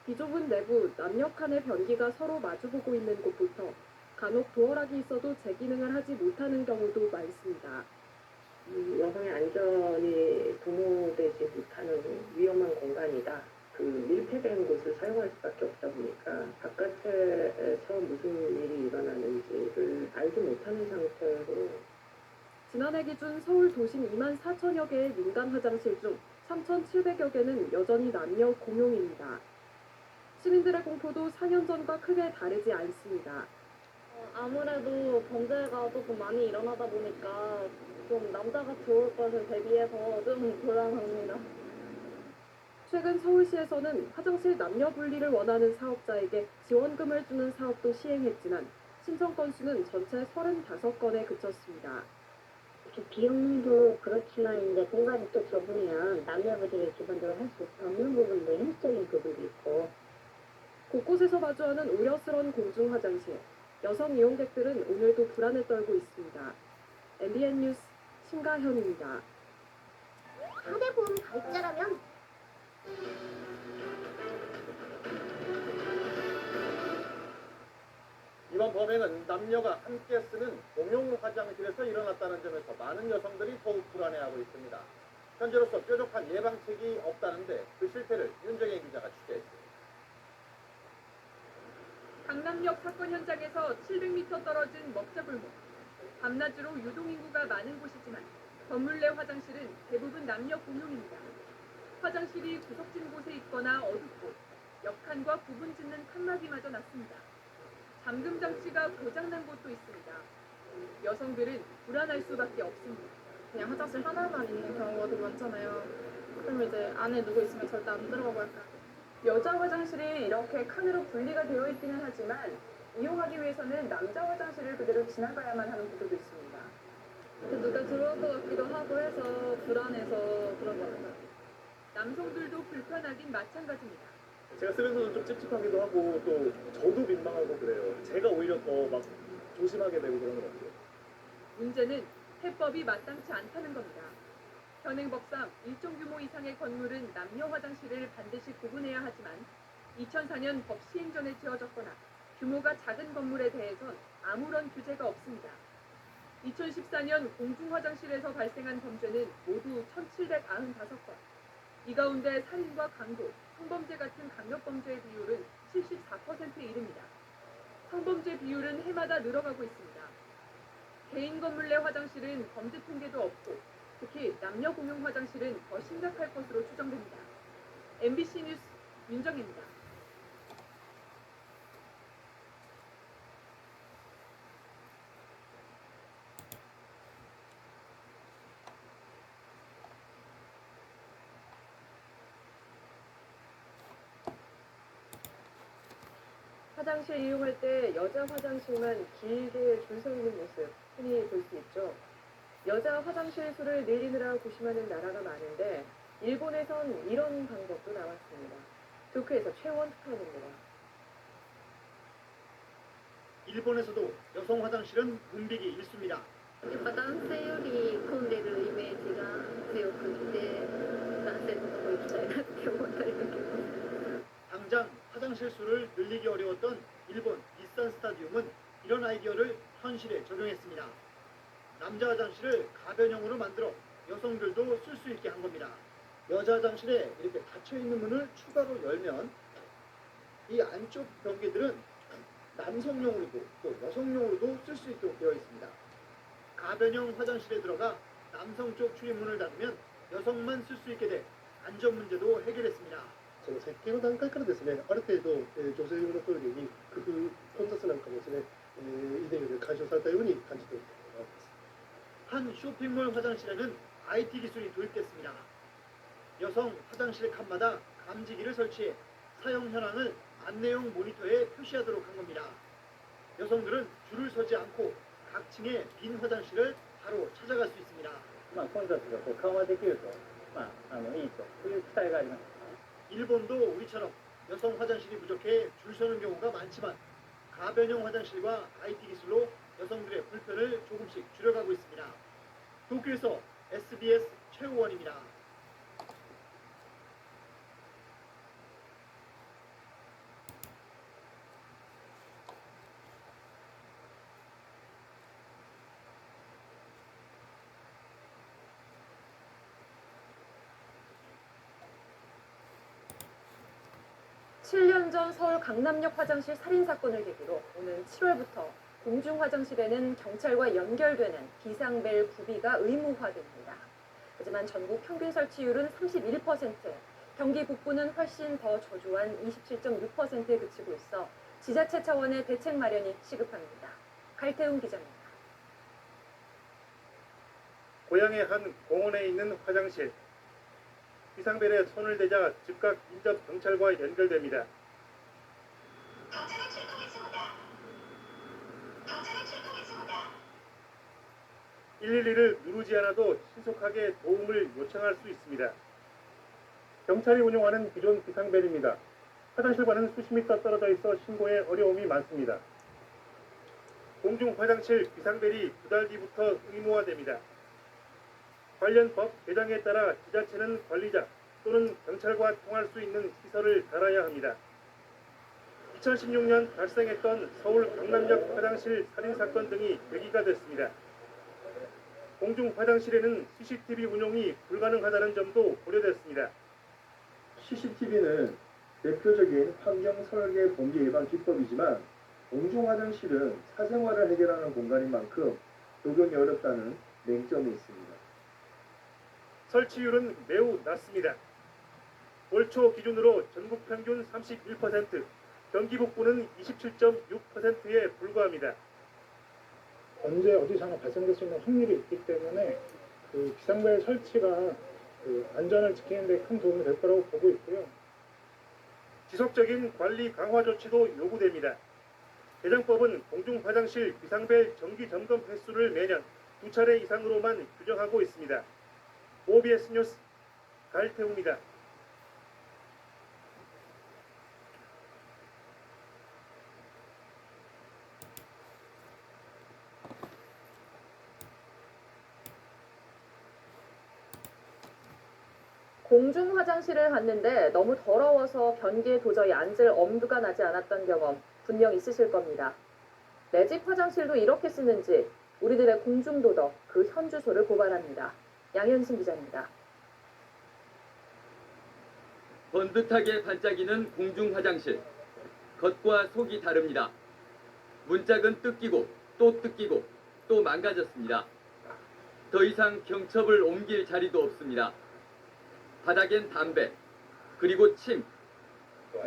비좁은 내부 남녀 칸의 변기가 서로 마주보고 있는 곳부터 간혹 도어락이 있어도 제 기능을 하지 못하는 경우도 많습니다. 여성의 안전이 도모되지 못하는 위험한 공간이다. 그 밀폐된 곳을 사용할 수밖에 없다 보니까 바깥에서 무슨 일이 일어나는지를 알지 못하는 상태로 지난해 기준 서울 도심 2만 4천여 개의 민간 화장실 중 3,700여 개는 여전히 남녀 공용입니다. 시민들의 공포도 4년 전과 크게 다르지 않습니다. 아무래도 범죄가 조금 많이 일어나다 보니까 좀 남자가 들어올 것을 대비해서 좀 불안합니다. 최근 서울시에서는 화장실 남녀 분리를 원하는 사업자에게 지원금을 주는 사업도 시행했지만 신청 건수는 전체 35건에 그쳤습니다. 비용도 그렇지만 이제 공간이 또 좁으면 남녀분들이 기본적으로 할 수 없는 부분도 현실적인 부분도 있고 곳곳에서 마주하는 우려스런 공중 화장실. 여성 이용객들은 오늘도 불안에 떨고 있습니다. MBN 뉴스 신가현입니다. 4대 보험 가입자라면 이번 범행은 남녀가 함께 쓰는 공용 화장실에서 일어났다는 점에서 많은 여성들이 더욱 불안해하고 있습니다. 현재로서 뾰족한 예방책이 없다는데 그 실태를 윤정혜 기자가 취재했습니다. 강남역 사건 현장에서 700m 떨어진 먹자골목. 밤낮으로 유동인구가 많은 곳이지만 건물 내 화장실은 대부분 남녀 공용입니다. 화장실이 구석진 곳에 있거나 어둡고 옆칸과 구분 짓는 칸막이마저 낮습니다. 잠금 장치가 고장난 곳도 있습니다. 여성들은 불안할 수밖에 없습니다. 그냥 화장실 하나만 있는 경우가 되게 많잖아요. 그러면 이제 안에 누구 있으면 절대 안 들어가고 할까. 여자 화장실이 이렇게 칸으로 분리가 되어 있기는 하지만 이용하기 위해서는 남자 화장실을 그대로 지나가야만 하는 구조도 있습니다. 누가 들어올 것 같기도 하고 해서 불안해서 그런 것 같아요. 남성들도 불편하긴 마찬가지입니다. 제가 쓰면서도 좀 찝찝하기도 하고 또 저도 민망하고 그래요. 제가 오히려 더 막 조심하게 되고 그러는 것 같아요. 문제는 해법이 마땅치 않다는 겁니다. 현행법상 일정 규모 이상의 건물은 남녀 화장실을 반드시 구분해야 하지만 2004년 법 시행 전에 지어졌거나 규모가 작은 건물에 대해선 아무런 규제가 없습니다. 2014년 공중 화장실에서 발생한 범죄는 모두 1,795건. 이 가운데 살인과 강도, 성범죄 같은 강력범죄의 비율은 74%에 이릅니다. 성범죄 비율은 해마다 늘어가고 있습니다. 개인 건물 내 화장실은 범죄 통계도 없고 특히 남녀 공용 화장실은 더 심각할 것으로 추정됩니다. MBC 뉴스 윤정혜입니다. 화장실 이용할 때 여자 화장실만 길게 줄 서 있는 모습 흔히 볼 수 있죠. 여자 화장실 수를 늘리느라 고심하는 나라가 많은데 일본에선 이런 방법도 나왔습니다. 도쿄에서 최원특파입니다. 일본에서도 여성 화장실은 붐비기 일쑤입니다. やっぱ男性より混んでるイメージが強くって男性のとこ行きたいなって思ったりとか 당장 화장실 수를 늘리기 어려웠던 일본 일산 스타디움은 이런 아이디어를 현실에 적용했습니다. 남자 화장실을 가변형으로 만들어 여성들도 쓸 수 있게 한 겁니다. 여자 화장실에 이렇게 닫혀있는 문을 추가로 열면 이 안쪽 변기들은 남성용으로도 또 여성용으로도 쓸 수 있도록 되어 있습니다. 가변형 화장실에 들어가 남성 쪽 출입문을 닫으면 여성만 쓸 수 있게 돼 안전 문제도 해결했습니다. その設計の段階からですね、ある程度、女性用のトイレに工夫、混雑なんかもですね、以前より解消されたように感じております。 한 쇼핑몰 화장실에는 IT 기술이 도입됐습니다. 여성 화장실 칸마다 감지기를 설치해 사용 현황을 안내용 모니터에 표시하도록 한 겁니다. 여성들은 줄을 서지 않고 각 층의 빈 화장실을 바로 찾아갈 수 있습니다. 混雑が緩和できると、いいという期待があります。 일본도 우리처럼 여성 화장실이 부족해 줄 서는 경우가 많지만 가변형 화장실과 IT 기술로 여성들의 불편을 조금씩 줄여가고 있습니다. 도쿄에서 SBS 최우원입니다. 칠 년 전 서울 강남역 화장실 살인 사건을 계기로 오는 7월부터 공중 화장실에는 경찰과 연결되는 비상벨 구비가 의무화됩니다. 하지만 전국 평균 설치율은 31%, 경기 북부는 훨씬 더 저조한 27.6%에 그치고 있어 지자체 차원의 대책 마련이 시급합니다. 갈태웅 기자입니다. 고향의 한 공원에 있는 화장실. 비상벨에 손을 대자 즉각 인접 경찰과 연결됩니다. 112를 누르지 않아도 신속하게 도움을 요청할 수 있습니다. 경찰이 운영하는 기존 비상벨입니다. 화장실과는 수십 미터 떨어져 있어 신고에 어려움이 많습니다. 공중 화장실 비상벨이 2달 뒤부터 의무화됩니다. 관련 법 개정에 따라 지자체는 관리자 또는 경찰과 통할 수 있는 시설을 달아야 합니다. 2016년 발생했던 서울 강남역 화장실 살인사건 등이 계기가 됐습니다. 공중 화장실에는 CCTV 운용이 불가능하다는 점도 고려됐습니다. CCTV는 대표적인 환경 설계 범죄 예방 기법이지만 공중 화장실은 사생활을 해결하는 공간인 만큼 적용이 어렵다는 맹점이 있습니다. 설치율은 매우 낮습니다. 올 초 기준으로 전국 평균 31%, 경기 북부는 27.6%에 불과합니다. 언제 어디서나 발생될 수 있는 확률이 있기 때문에 그 비상벨 설치가 그 안전을 지키는 데 큰 도움이 될 거라고 보고 있고요. 지속적인 관리 강화 조치도 요구됩니다. 개정법은 공중 화장실 비상벨 정기 점검 횟수를 매년 2차례 이상으로만 규정하고 있습니다. OBS 뉴스 갈태웅입니다. 공중 화장실을 갔는데 너무 더러워서 변기에 도저히 앉을 엄두가 나지 않았던 경험 분명 있으실 겁니다. 내 집 화장실도 이렇게 쓰는지 우리들의 공중도덕 그 현주소를 고발합니다. 양현승 기자입니다. 번듯하게 반짝이는 공중 화장실. 겉과 속이 다릅니다. 문짝은 뜯기고 또 뜯기고 또 망가졌습니다. 더 이상 경첩을 옮길 자리도 없습니다. 바닥엔 담배, 그리고 침,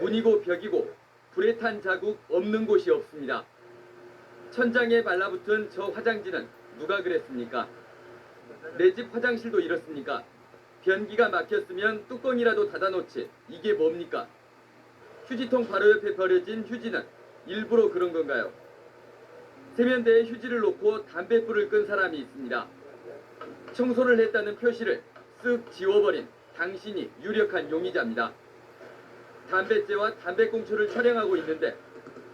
문이고 벽이고 불에 탄 자국 없는 곳이 없습니다. 천장에 발라붙은 저 화장지는 누가 그랬습니까? 내 집 화장실도 이렇습니까? 변기가 막혔으면 뚜껑이라도 닫아놓지. 이게 뭡니까? 휴지통 바로 옆에 버려진 휴지는 일부러 그런 건가요? 세면대에 휴지를 놓고 담뱃불을 끈 사람이 있습니다. 청소를 했다는 표시를 쓱 지워버린 당신이 유력한 용의자입니다. 담뱃재와 담배꽁초를 촬영하고 있는데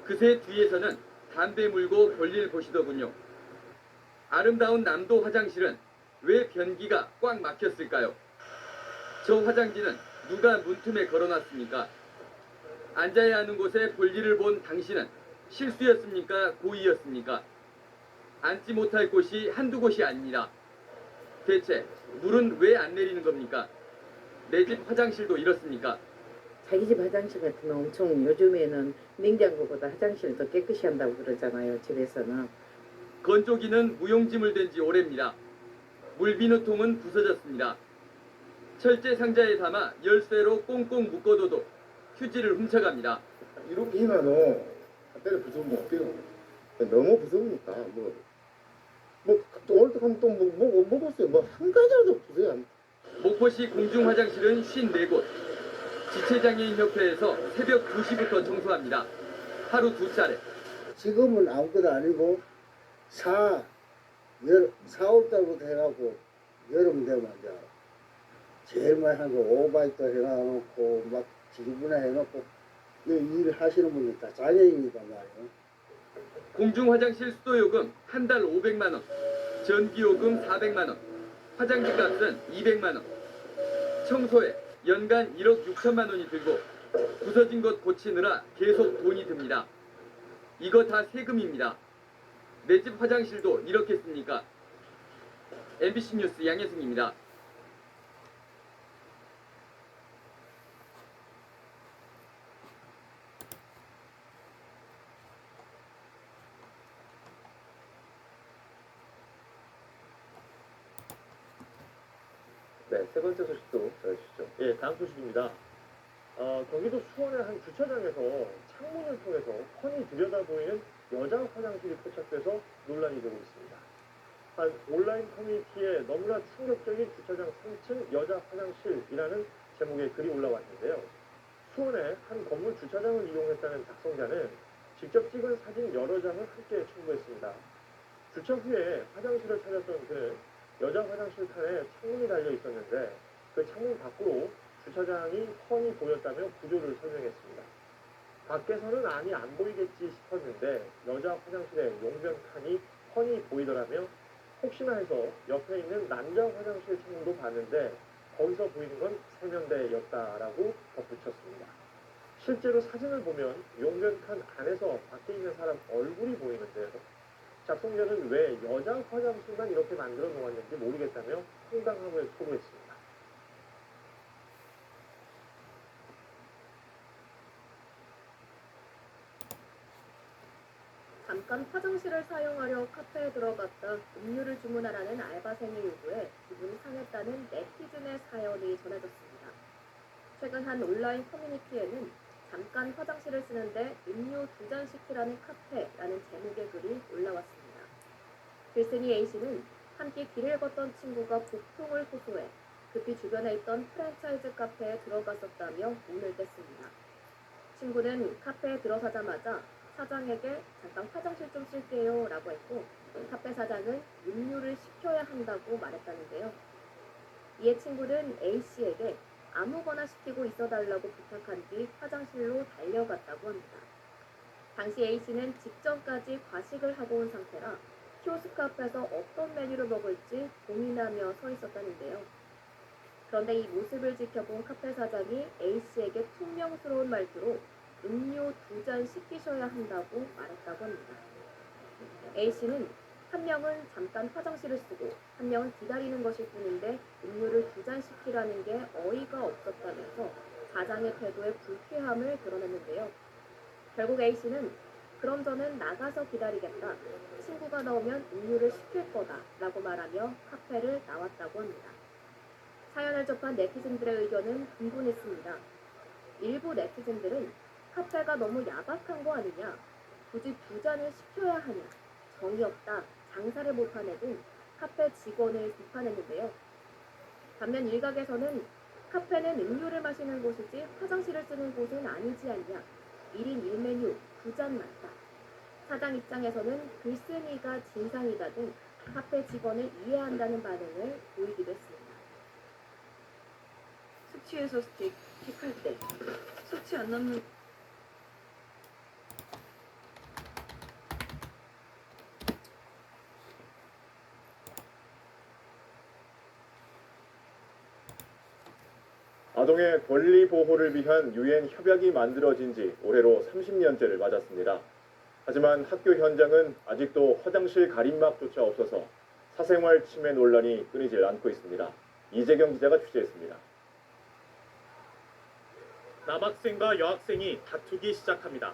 그새 뒤에서는 담배 물고 볼일 보시더군요. 아름다운 남도 화장실은 왜 변기가 꽉 막혔을까요? 저 화장지는 누가 문틈에 걸어놨습니까? 앉아야 하는 곳에 볼일을 본 당신은 실수였습니까? 고의였습니까? 앉지 못할 곳이 한두 곳이 아닙니다. 대체 물은 왜 안 내리는 겁니까? 내 집 화장실도 이렇습니까? 자기 집 화장실 같으면 엄청 요즘에는 냉장고보다 화장실을 더 깨끗이 한다고 그러잖아요. 집에서는. 건조기는 무용지물 된 지 오래입니다. 물비누통은 부서졌습니다. 철제 상자에 담아 열쇠로 꽁꽁 묶어둬도 휴지를 훔쳐갑니다. 이렇게 해놔도 때려 부수면 어때요? 너무 부서우니까 오늘 가면 또 먹었어요. 한 가지라도 부서야 안. 목포시 공중 화장실은 54곳. 지체장애인협회에서 새벽 2시부터 청소합니다. 하루 2차례. 지금은 아무것도 아니고 4월달부터 해갖고 여름 되면 이제 제일 많이 하는 거 오바이트 해놔놓고 막 지구분해 해놓고 일 하시는 분들 다 장애인이단 말이에요. 공중 화장실 수도요금 한 달 500만 원, 전기요금 400만 원, 화장지 값은 200만 원. 청소에 연간 1억 6천만 원이 들고 부서진 것 고치느라 계속 돈이 듭니다. 이거 다 세금입니다. 내 집 화장실도 이렇게 씁니까? MBC 뉴스 양혜승입니다. 네, 세 번째 소식도 전해주시죠. 예, 다음 소식입니다. 경기도 수원의 한 주차장에서 창문을 통해서 훤히 들여다보이는 여자 화장실이 포착돼서 논란이 되고 있습니다. 한 온라인 커뮤니티에 너무나 충격적인 주차장 3층 여자 화장실이라는 제목의 글이 올라왔는데요. 수원의 한 건물 주차장을 이용했다는 작성자는 직접 찍은 사진 여러 장을 함께 첨부했습니다. 주차 후에 화장실을 찾았던 그는 여자 화장실 칸에 창문이 달려 있었는데 그 창문 밖으로 주차장이 훤히 보였다며 구조를 설명했습니다. 밖에서는 안이 안 보이겠지 싶었는데 여자 화장실에 용변 칸이 훤히 보이더라며 혹시나 해서 옆에 있는 남자 화장실 창문도 봤는데 거기서 보이는 건 세면대였다라고 덧붙였습니다. 실제로 사진을 보면 용변 칸 안에서 밖에 있는 사람 얼굴이 보이는데요. 작성자는 왜 여자 화장실만 이렇게 만들어 놓았는지 모르겠다며 황당함을 토로했습니다. 잠깐 화장실을 사용하려 카페에 들어갔다 음료를 주문하라는 알바생의 요구에 기분이 상했다는 네티즌의 사연이 전해졌습니다. 최근 한 온라인 커뮤니티에는 잠깐 화장실을 쓰는데 음료 2잔 시키라는 카페라는 제목의 글이 올라왔습니다. 글쓴이 A씨는 함께 길을 걷던 친구가 복통을 호소해 급히 주변에 있던 프랜차이즈 카페에 들어갔었다며 운을 뗐습니다. 친구는 카페에 들어서자마자 사장에게 잠깐 화장실 좀 쓸게요 라고 했고 카페 사장은 음료를 시켜야 한다고 말했다는데요. 이에 친구는 A씨에게 아무거나 시키고 있어달라고 부탁한 뒤 화장실로 달려갔다고 합니다. 당시 A씨는 직전까지 과식을 하고 온 상태라 키오스크 앞에서 어떤 메뉴를 먹을지 고민하며 서 있었다는데요. 그런데 이 모습을 지켜본 카페 사장이 A씨에게 퉁명스러운 말투로 음료 2잔 시키셔야 한다고 말했다고 합니다. A씨는 한 명은 잠깐 화장실을 쓰고 한 명은 기다리는 것일 뿐인데 음료를 2잔 시키라는 게 어이가 없었다면서 가장의 태도에 불쾌함을 드러냈는데요. 결국 A씨는 그럼 저는 나가서 기다리겠다. 친구가 나오면 음료를 시킬 거다 라고 말하며 카페를 나왔다고 합니다. 사연을 접한 네티즌들의 의견은 분분했습니다. 일부 네티즌들은 카페가 너무 야박한 거 아니냐, 굳이 2잔을 시켜야 하냐, 정이 없다, 장사를 못하네 등 카페 직원을 비판했는데요. 반면 일각에서는 카페는 음료를 마시는 곳이지 화장실을 쓰는 곳은 아니지 않냐, 1인 1메뉴 2잔 맞다. 사장 입장에서는 글쓴이가 진상이다 등 카페 직원을 이해한다는 반응을 보이기도 했습니다. 숙취해소 스틱 픽할 때 숙취 안 남는 아동의 권리 보호를 위한 유엔 협약이 만들어진 지 올해로 30년째를 맞았습니다. 하지만 학교 현장은 아직도 화장실 가림막조차 없어서 사생활 침해 논란이 끊이질 않고 있습니다. 이재경 기자가 취재했습니다. 남학생과 여학생이 다투기 시작합니다.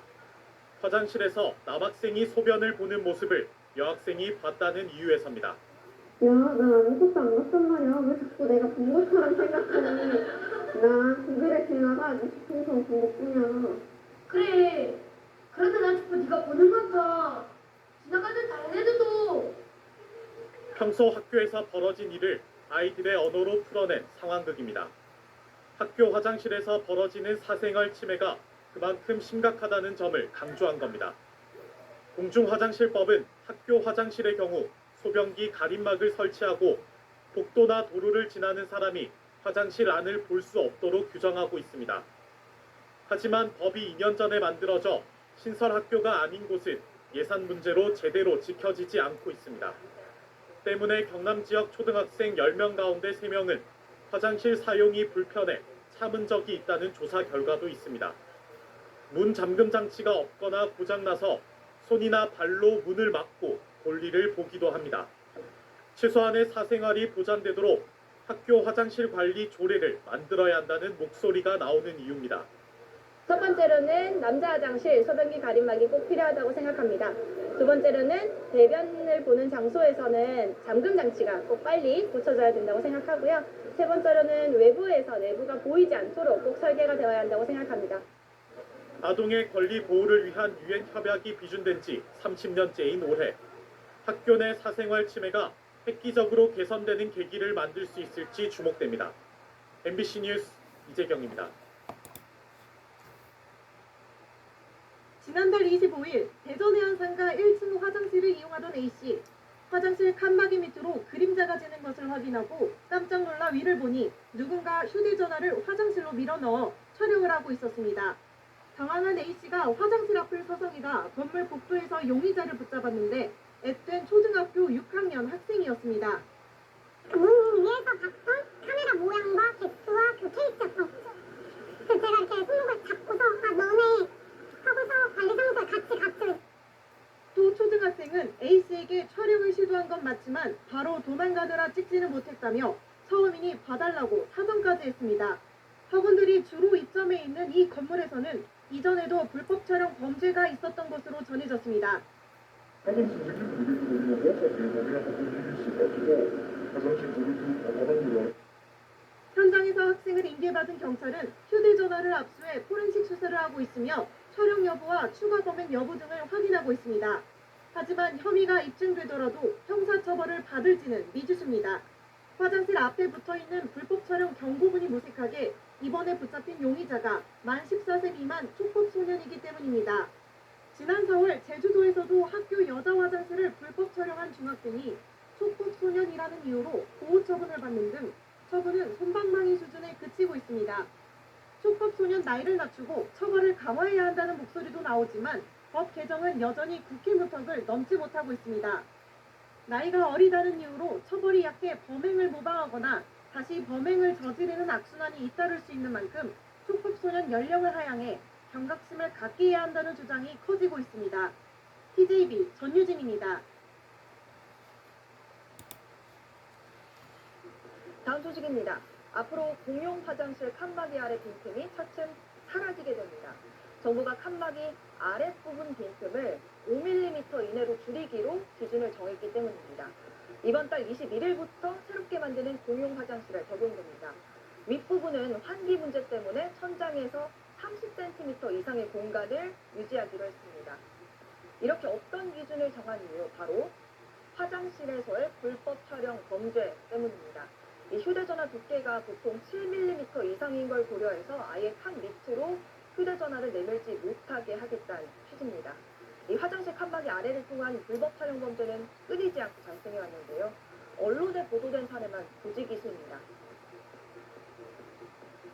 화장실에서 남학생이 소변을 보는 모습을 여학생이 봤다는 이유에서입니다. 야, 나 아무것도 안 봤단 말이야. 왜 자꾸 내가 본 것처럼 생각하니? 나 구글에 지나가 뉴스통성 본 것뿐이야. 그래. 그런데 난 자꾸 네가 보는 것 같아. 지나가는 다른 애들도. 평소 학교에서 벌어진 일을 아이들의 언어로 풀어낸 상황극입니다. 학교 화장실에서 벌어지는 사생활 침해가 그만큼 심각하다는 점을 강조한 겁니다. 공중화장실법은 학교 화장실의 경우 소변기 가림막을 설치하고 복도나 도로를 지나는 사람이 화장실 안을 볼 수 없도록 규정하고 있습니다. 하지만 법이 2년 전에 만들어져 신설 학교가 아닌 곳은 예산 문제로 제대로 지켜지지 않고 있습니다. 때문에 경남 지역 초등학생 10명 가운데 3명은 화장실 사용이 불편해 참은 적이 있다는 조사 결과도 있습니다. 문 잠금 장치가 없거나 고장나서 손이나 발로 문을 막고 볼일을 보기도 합니다. 최소한의 사생활이 보장되도록 학교 화장실 관리 조례를 만들어야 한다는 목소리가 나오는 이유입니다. 첫 번째로는 남자 화장실 소변기 가림막이 꼭 필요하다고 생각합니다. 두 번째로는 대변을 보는 장소에서는 잠금 장치가 꼭 빨리 고쳐져야 된다고 생각하고요. 세 번째로는 외부에서 내부가 보이지 않도록 꼭 설계가 되어야 한다고 생각합니다. 아동의 권리 보호를 위한 유엔 협약이 비준된 지 30년째인 올해 학교 내 사생활 침해가 획기적으로 개선되는 계기를 만들 수 있을지 주목됩니다. MBC 뉴스 이재경입니다. 지난달 25일 대전 해안상가 1층 화장실을 이용하던 A씨. 화장실 칸막이 밑으로 그림자가 지는 것을 확인하고 깜짝 놀라 위를 보니 누군가 휴대전화를 화장실로 밀어넣어 촬영을 하고 있었습니다. 당황한 A씨가 화장실 앞을 서성이다 건물 복도에서 용의자를 붙잡았는데 앳된 초등학교 6학년 학생이었습니다. 문 위에서 봤던 카메라 모양과 개수와 교체 있었어. 그래서 제가 이렇게 손목을 잡고서 너네 하고서 관리사무소에 같이 갔죠. 또 초등학생은 A씨에게 촬영을 시도한 건 맞지만 바로 도망가느라 찍지는 못했다며 서울민이 봐달라고 사정까지 했습니다. 학원들이 주로 입점해 있는 이 건물에서는 이전에도 불법 촬영 범죄가 있었던 것으로 전해졌습니다. 현장에서 학생을 인계받은 경찰은 휴대전화를 압수해 포렌식 수사를 하고 있으며 촬영 여부와 추가 범행 여부 등을 확인하고 있습니다. 하지만 혐의가 입증되더라도 형사처벌을 받을지는 미지수입니다. 화장실 앞에 붙어있는 불법 촬영 경고문이 무색하게 이번에 붙잡힌 용의자가 만 14세 미만 촉법 소년이기 때문입니다. 지난 4월 제주도에서도 학교 여자 화장실을 불법 촬영한 중학생이 촉법 소년이라는 이유로 보호 처분을 받는 등 처분은 솜방망이 수준에 그치고 있습니다. 촉법 소년 나이를 낮추고 처벌을 강화해야 한다는 목소리도 나오지만 법 개정은 여전히 국회 문턱을 넘지 못하고 있습니다. 나이가 어리다는 이유로 처벌이 약해 범행을 모방하거나 다시 범행을 저지르는 악순환이 잇따를 수 있는 만큼 촉법 소년 연령을 하향해 경각심을 갖게 해야 한다는 주장이 커지고 있습니다. TJB 전유진입니다. 다음 소식입니다. 앞으로 공용 화장실 칸막이 아래 빈틈이 차츰 사라지게 됩니다. 정부가 칸막이 아랫부분 빈틈을 5mm 이내로 줄이기로 기준을 정했기 때문입니다. 이번 달 21일부터 새롭게 만드는 공용 화장실에 적용됩니다. 윗부분은 환기 문제 때문에 천장에서 30cm 이상의 공간을 유지하기로 했습니다. 이렇게 어떤 기준을 정한 이유, 바로 화장실에서의 불법 촬영 범죄 때문입니다. 이 휴대전화 두께가 보통 7mm 이상인 걸 고려해서 아예 칸 밑으로 휴대전화를 내밀지 못하게 하겠다는 취지입니다. 이 화장실 칸막이 아래를 통한 불법 촬영 범죄는 끊이지 않고 발생해 왔는데요. 언론에 보도된 사례만 부지기수입니다.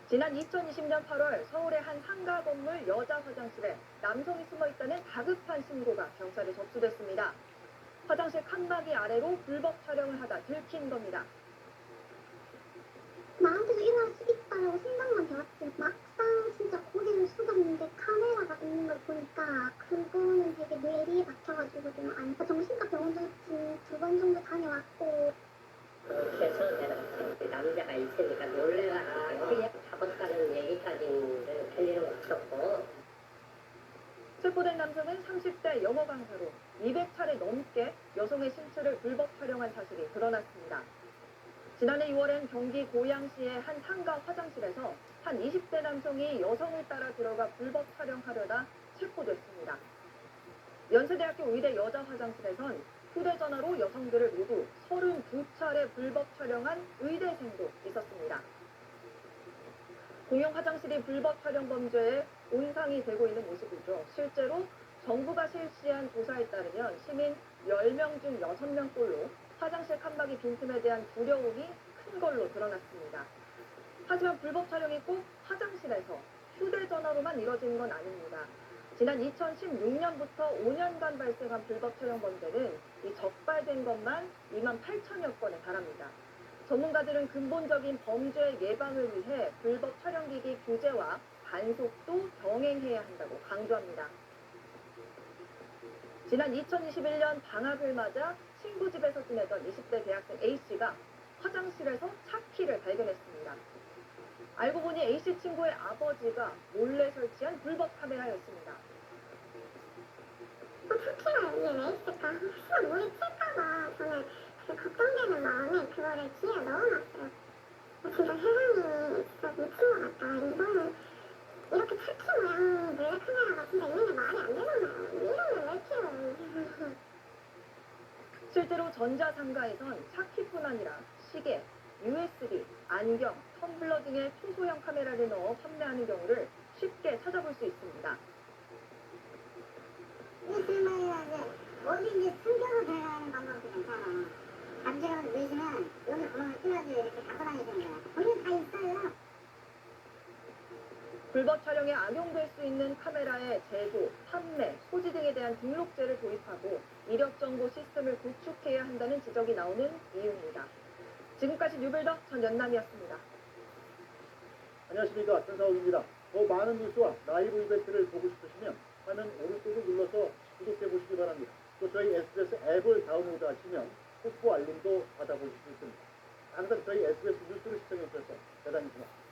지난 2020년 8월 서울의 한 상가 건물 여자 화장실에 남성이 숨어 있다는 다급한 신고가 경찰에 접수됐습니다. 화장실 칸막이 아래로 불법 촬영을 하다 들킨 겁니다. 나한테도 일어날 수 있다고 생각만 해왔지 막상 진짜 고개를 숙였는데 카메라가 있는 걸 보니까 그거는 되게 뇌리에 박혀가지고 좀 정신과 병원도 2번 정도 다녀왔고. 그래서 내가 남자가 있으니까 놀래가지고 그냥 잡았다는 얘기까지는 들리는 없었고. 체포된 남성은 30대 영어 강사로 200차례 넘게 여성의 신체를 불법 촬영한 사실이 드러났습니다. 지난해 6월엔 경기 고양시의 한 상가 화장실에서 한 20대 남성이 여성을 따라 들어가 불법 촬영하려다 체포됐습니다. 연세대학교 의대 여자 화장실에선 휴대전화로 여성들을 모두 32차례 불법 촬영한 의대생도 있었습니다. 공용 화장실이 불법 촬영 범죄에 온상이 되고 있는 모습이죠. 실제로 정부가 실시한 조사에 따르면 시민 10명 중 6명꼴로 화장실 칸막이 빈틈에 대한 두려움이 큰 걸로 드러났습니다. 하지만 불법 촬영이 꼭 화장실에서 휴대전화로만 이뤄지는 건 아닙니다. 지난 2016년부터 5년간 발생한 불법 촬영 범죄는 이 적발된 것만 28,000여 건에 달합니다. 전문가들은 근본적인 범죄 예방을 위해 불법 촬영기기 규제와 단속도 병행해야 한다고 강조합니다. 지난 2021년 방학을 맞아 친구 집에서 지내던 20대 대학생 A씨가 화장실에서 차키를 발견했습니다. 알고 보니 A씨 친구의 아버지가 몰래 설치한 불법 카메라였습니다. 차키가 여기에 왜 있을까? 혹시나 물이 튈까봐 저는 그 걱정되는 마음에 그거를 뒤에 넣어놨어요. 진짜 세상이 진짜 미친 것 같다. 이거는 이렇게 차키 모양 몰래 카메라가 진짜 있는 게 말이 안 되잖아요. 이러면 왜 키워요? 실제로 전자상가에선 차키뿐 아니라 시계, USB, 안경, 텀블러 등의 초소형 카메라를 넣어 판매하는 경우를 쉽게 찾아볼 수 있습니다. 어딘지 숨겨서 들어가는 방법도 괜찮아. 남자가 늦으면 여기 구멍을 뚫어서 이렇게 갖고 다니는 거야. 거기 다 있어요. 불법 촬영에 악용될 수 있는 카메라의 제조, 판매, 소지 등에 대한 등록제를 도입하고 이력 정보 시스템을 구축해야 한다는 지적이 나오는 이유입니다. 지금까지 뉴빌더 전연남이었습니다. 안녕하십니까, 전사옥입니다. 더 많은 뉴스와 라이브 이벤트를 보고 싶으시면 화면 오른쪽을 눌러서 구독해 보시기 바랍니다. 또 저희 SBS 앱을 다운로드 하시면 속보 알림도 받아보실 수 있습니다. 항상 저희 SBS 뉴스를 시청해 주셔서 대단히 고맙습니다.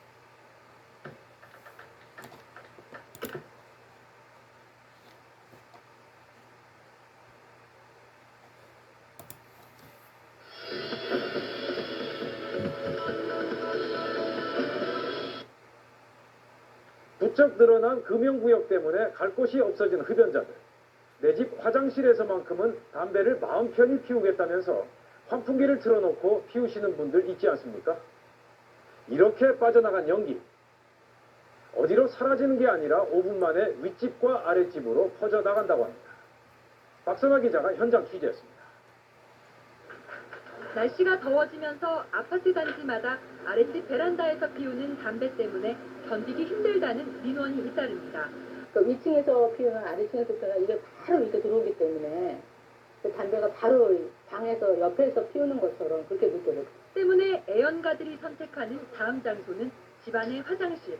부쩍 늘어난 금융구역 때문에 갈 곳이 없어진 흡연자들. 내 집 화장실에서만큼은 담배를 마음 편히 피우겠다면서 환풍기를 틀어놓고 피우시는 분들 있지 않습니까? 이렇게 빠져나간 연기. 어디로 사라지는 게 아니라 5분 만에 윗집과 아랫집으로 퍼져나간다고 합니다. 박선화 기자가 현장 취재했습니다. 날씨가 더워지면서 아파트 단지마다 아랫집 베란다에서 피우는 담배 때문에 견디기 힘들다는 민원이 잇따릅니다. 그 위층에서 피우는 아래층에서 피우는 이게 바로 이렇게 들어오기 때문에 그 담배가 바로 방에서 옆에서 피우는 것처럼 그렇게 느껴져요. 때문에 애연가들이 선택하는 다음 장소는 집안의 화장실.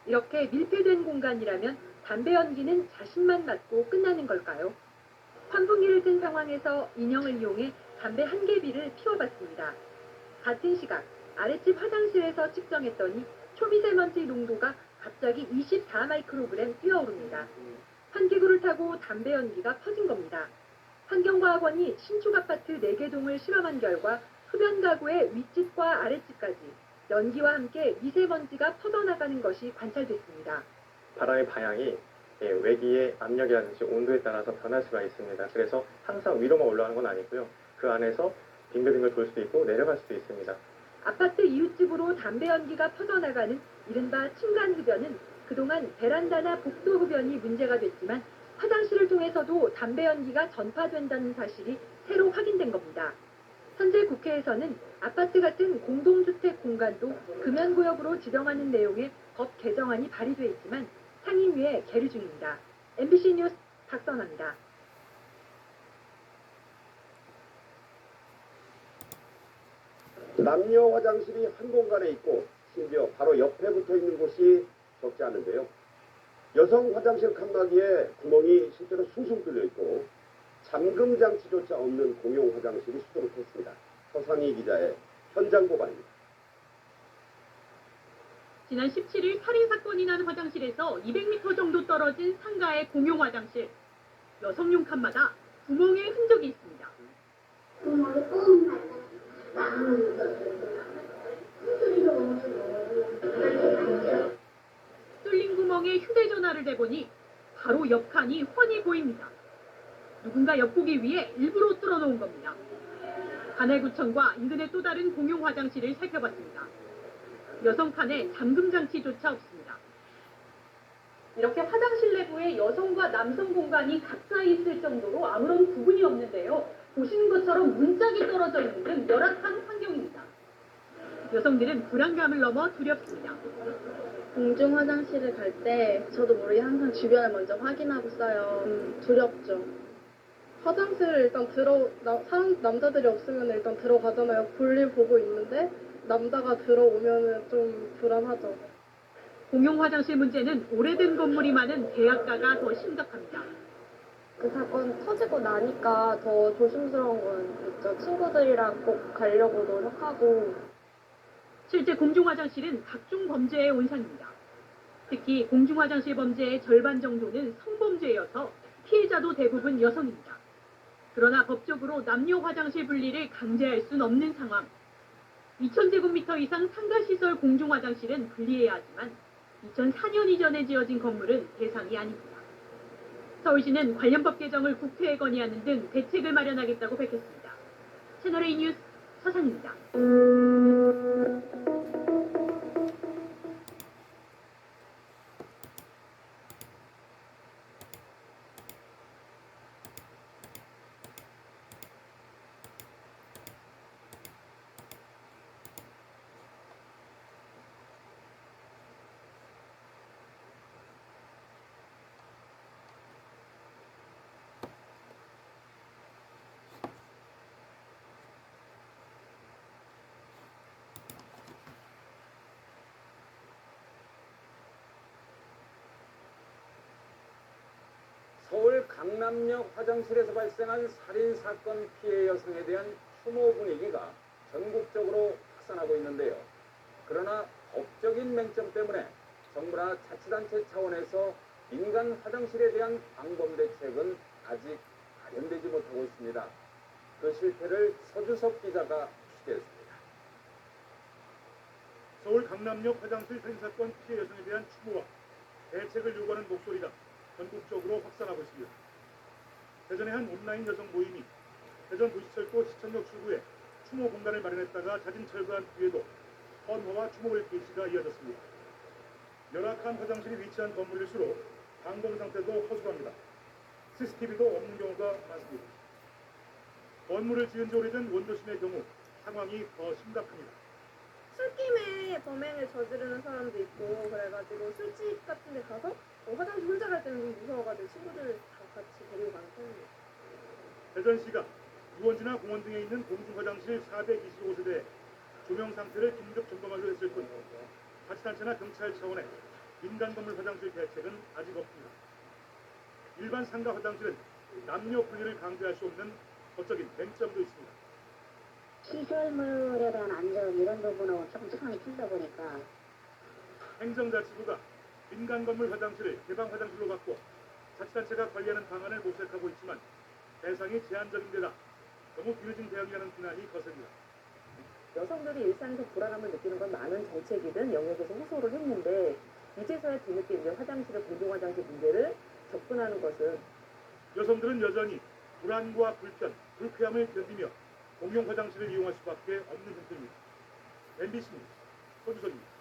이렇게 밀폐된 공간이라면 담배 연기는 자신만 맡고 끝나는 걸까요? 환풍기를 든 상황에서 인형을 이용해 담배 한 개비를 피워봤습니다. 같은 시각 아랫집 화장실에서 측정했더니 초미세먼지 농도가 갑자기 24마이크로그램 뛰어오릅니다. 환기구를 타고 담배 연기가 퍼진 겁니다. 환경과학원이 신축 아파트 4개 동을 실험한 결과 흡연 가구의 윗집과 아랫집까지 연기와 함께 미세먼지가 퍼져나가는 것이 관찰됐습니다. 바람의 방향이 외기의 압력이라든지 온도에 따라서 변할 수가 있습니다. 그래서 항상 위로만 올라가는 건 아니고요. 그 안에서 빙글빙글 돌 수도 있고 내려갈 수도 있습니다. 아파트 이웃집으로 담배 연기가 퍼져나가는 이른바 층간흡연은 그동안 베란다나 복도 흡연이 문제가 됐지만 화장실을 통해서도 담배 연기가 전파된다는 사실이 새로 확인된 겁니다. 현재 국회에서는 아파트 같은 공동주택 공간도 금연구역으로 지정하는 내용의 법 개정안이 발의돼 있지만 상임위에 계류 중입니다. MBC 뉴스 박선아입니다. 남녀 화장실이 한 공간에 있고 심지어 바로 옆에 붙어 있는 곳이 적지 않은데요. 여성 화장실 칸막이에 구멍이 실제로 숭숭 뚫려 있고 잠금 장치조차 없는 공용 화장실이 수두룩했습니다. 서상희 기자의 현장 보관입니다. 지난 17일 살인사건이 난 화장실에서 200m 정도 떨어진 상가의 공용 화장실. 여성용 칸마다 구멍의 흔적이 있습니다. 뚫린 구멍에 휴대전화를 대보니 바로 옆 칸이 훤히 보입니다. 누군가 엿보기 위해 일부러 뚫어놓은 겁니다. 관할구청과 인근의 또 다른 공용 화장실을 살펴봤습니다. 여성 칸에 잠금 장치조차 없습니다. 이렇게 화장실 내부에 여성과 남성 공간이 가까이 있을 정도로 아무런 구분이 없는데요. 보시는 것처럼 문짝이 떨어져 있는 등 열악한 환경입니다. 여성들은 불안감을 넘어 두렵습니다. 공중 화장실을 갈 때 저도 모르게 항상 주변을 먼저 확인하고 써요. 두렵죠. 화장실을 일단 남자들이 없으면 일단 들어가잖아요. 볼일 보고 있는데 남자가 들어오면 좀 불안하죠. 공용 화장실 문제는 오래된 건물이 많은 대학가가 더 심각합니다. 그 사건 터지고 나니까 더 조심스러운 건 있죠. 친구들이랑 꼭 가려고 노력하고. 실제 공중 화장실은 각종 범죄의 온상입니다. 특히 공중 화장실 범죄의 절반 정도는 성범죄여서 피해자도 대부분 여성입니다. 그러나 법적으로 남녀 화장실 분리를 강제할 순 없는 상황. 2000제곱미터 이상 상가시설 공중 화장실은 분리해야 하지만 2004년 이전에 지어진 건물은 대상이 아닙니다. 서울시는 관련 법 개정을 국회에 건의하는 등 대책을 마련하겠다고 밝혔습니다. 채널A 뉴스 서상입니다. 서울 강남역 화장실에서 발생한 살인사건 피해 여성에 대한 추모 분위기가 전국적으로 확산하고 있는데요. 그러나 법적인 맹점 때문에 정부나 자치단체 차원에서 민간 화장실에 대한 방범 대책은 아직 마련되지 못하고 있습니다. 그 실태를 서주석 기자가 취재했습니다. 서울 강남역 화장실 살인사건 피해 여성에 대한 추모와 대책을 요구하는 목소리가 전국적으로 확산하고 있습니다. 대전의 한 온라인 여성 모임이 대전 도시철도 시청역 출구에 추모 공간을 마련했다가 자진 철거한 뒤에도 헌화와 추모의 게시가 이어졌습니다. 열악한 화장실이 위치한 건물일수록 방범 상태도 허술합니다. CCTV도 없는 경우가 많습니다. 건물을 지은 지 오래된 원조심의 경우 상황이 더 심각합니다. 술김에 범행을 저지르는 사람도 있고 그래가지고 술집 같은 데 가서 화장실 혼자 갈 때는 좀 무서워가지고 친구들 다 같이 데리고 가는 편입니다. 대전시가 유원지나 공원 등에 있는 공중 화장실 425세대의 조명 상태를 긴급 점검하기로 했을 뿐 자치단체나 경찰 차원의 민간 건물 화장실 대책은 아직 없습니다. 일반 상가 화장실은 남녀 분리를 강제할 수 없는 법적인 맹점도 있습니다. 시설물에 대한 안전 이런 부분하고 조금 상황이 틀리다 보니까 행정자치부가 민간 건물 화장실을 개방 화장실로 바꿔 자치단체가 관리하는 방안을 모색하고 있지만 대상이 제한적인 데다 너무 비효진 대응이라는 비난이 거셉니다. 여성들이 일상에서 불안함을 느끼는 건 많은 정책이든 영역에서 호소를 했는데 이제서야 뒤늦게 이제 화장실의 공중화장실 문제를 접근하는 것은 여성들은 여전히 불안과 불편, 불쾌함을 견디며 공용 화장실을 이용할 수밖에 없는 형태입니다. MBC 뉴스 손주선입니다.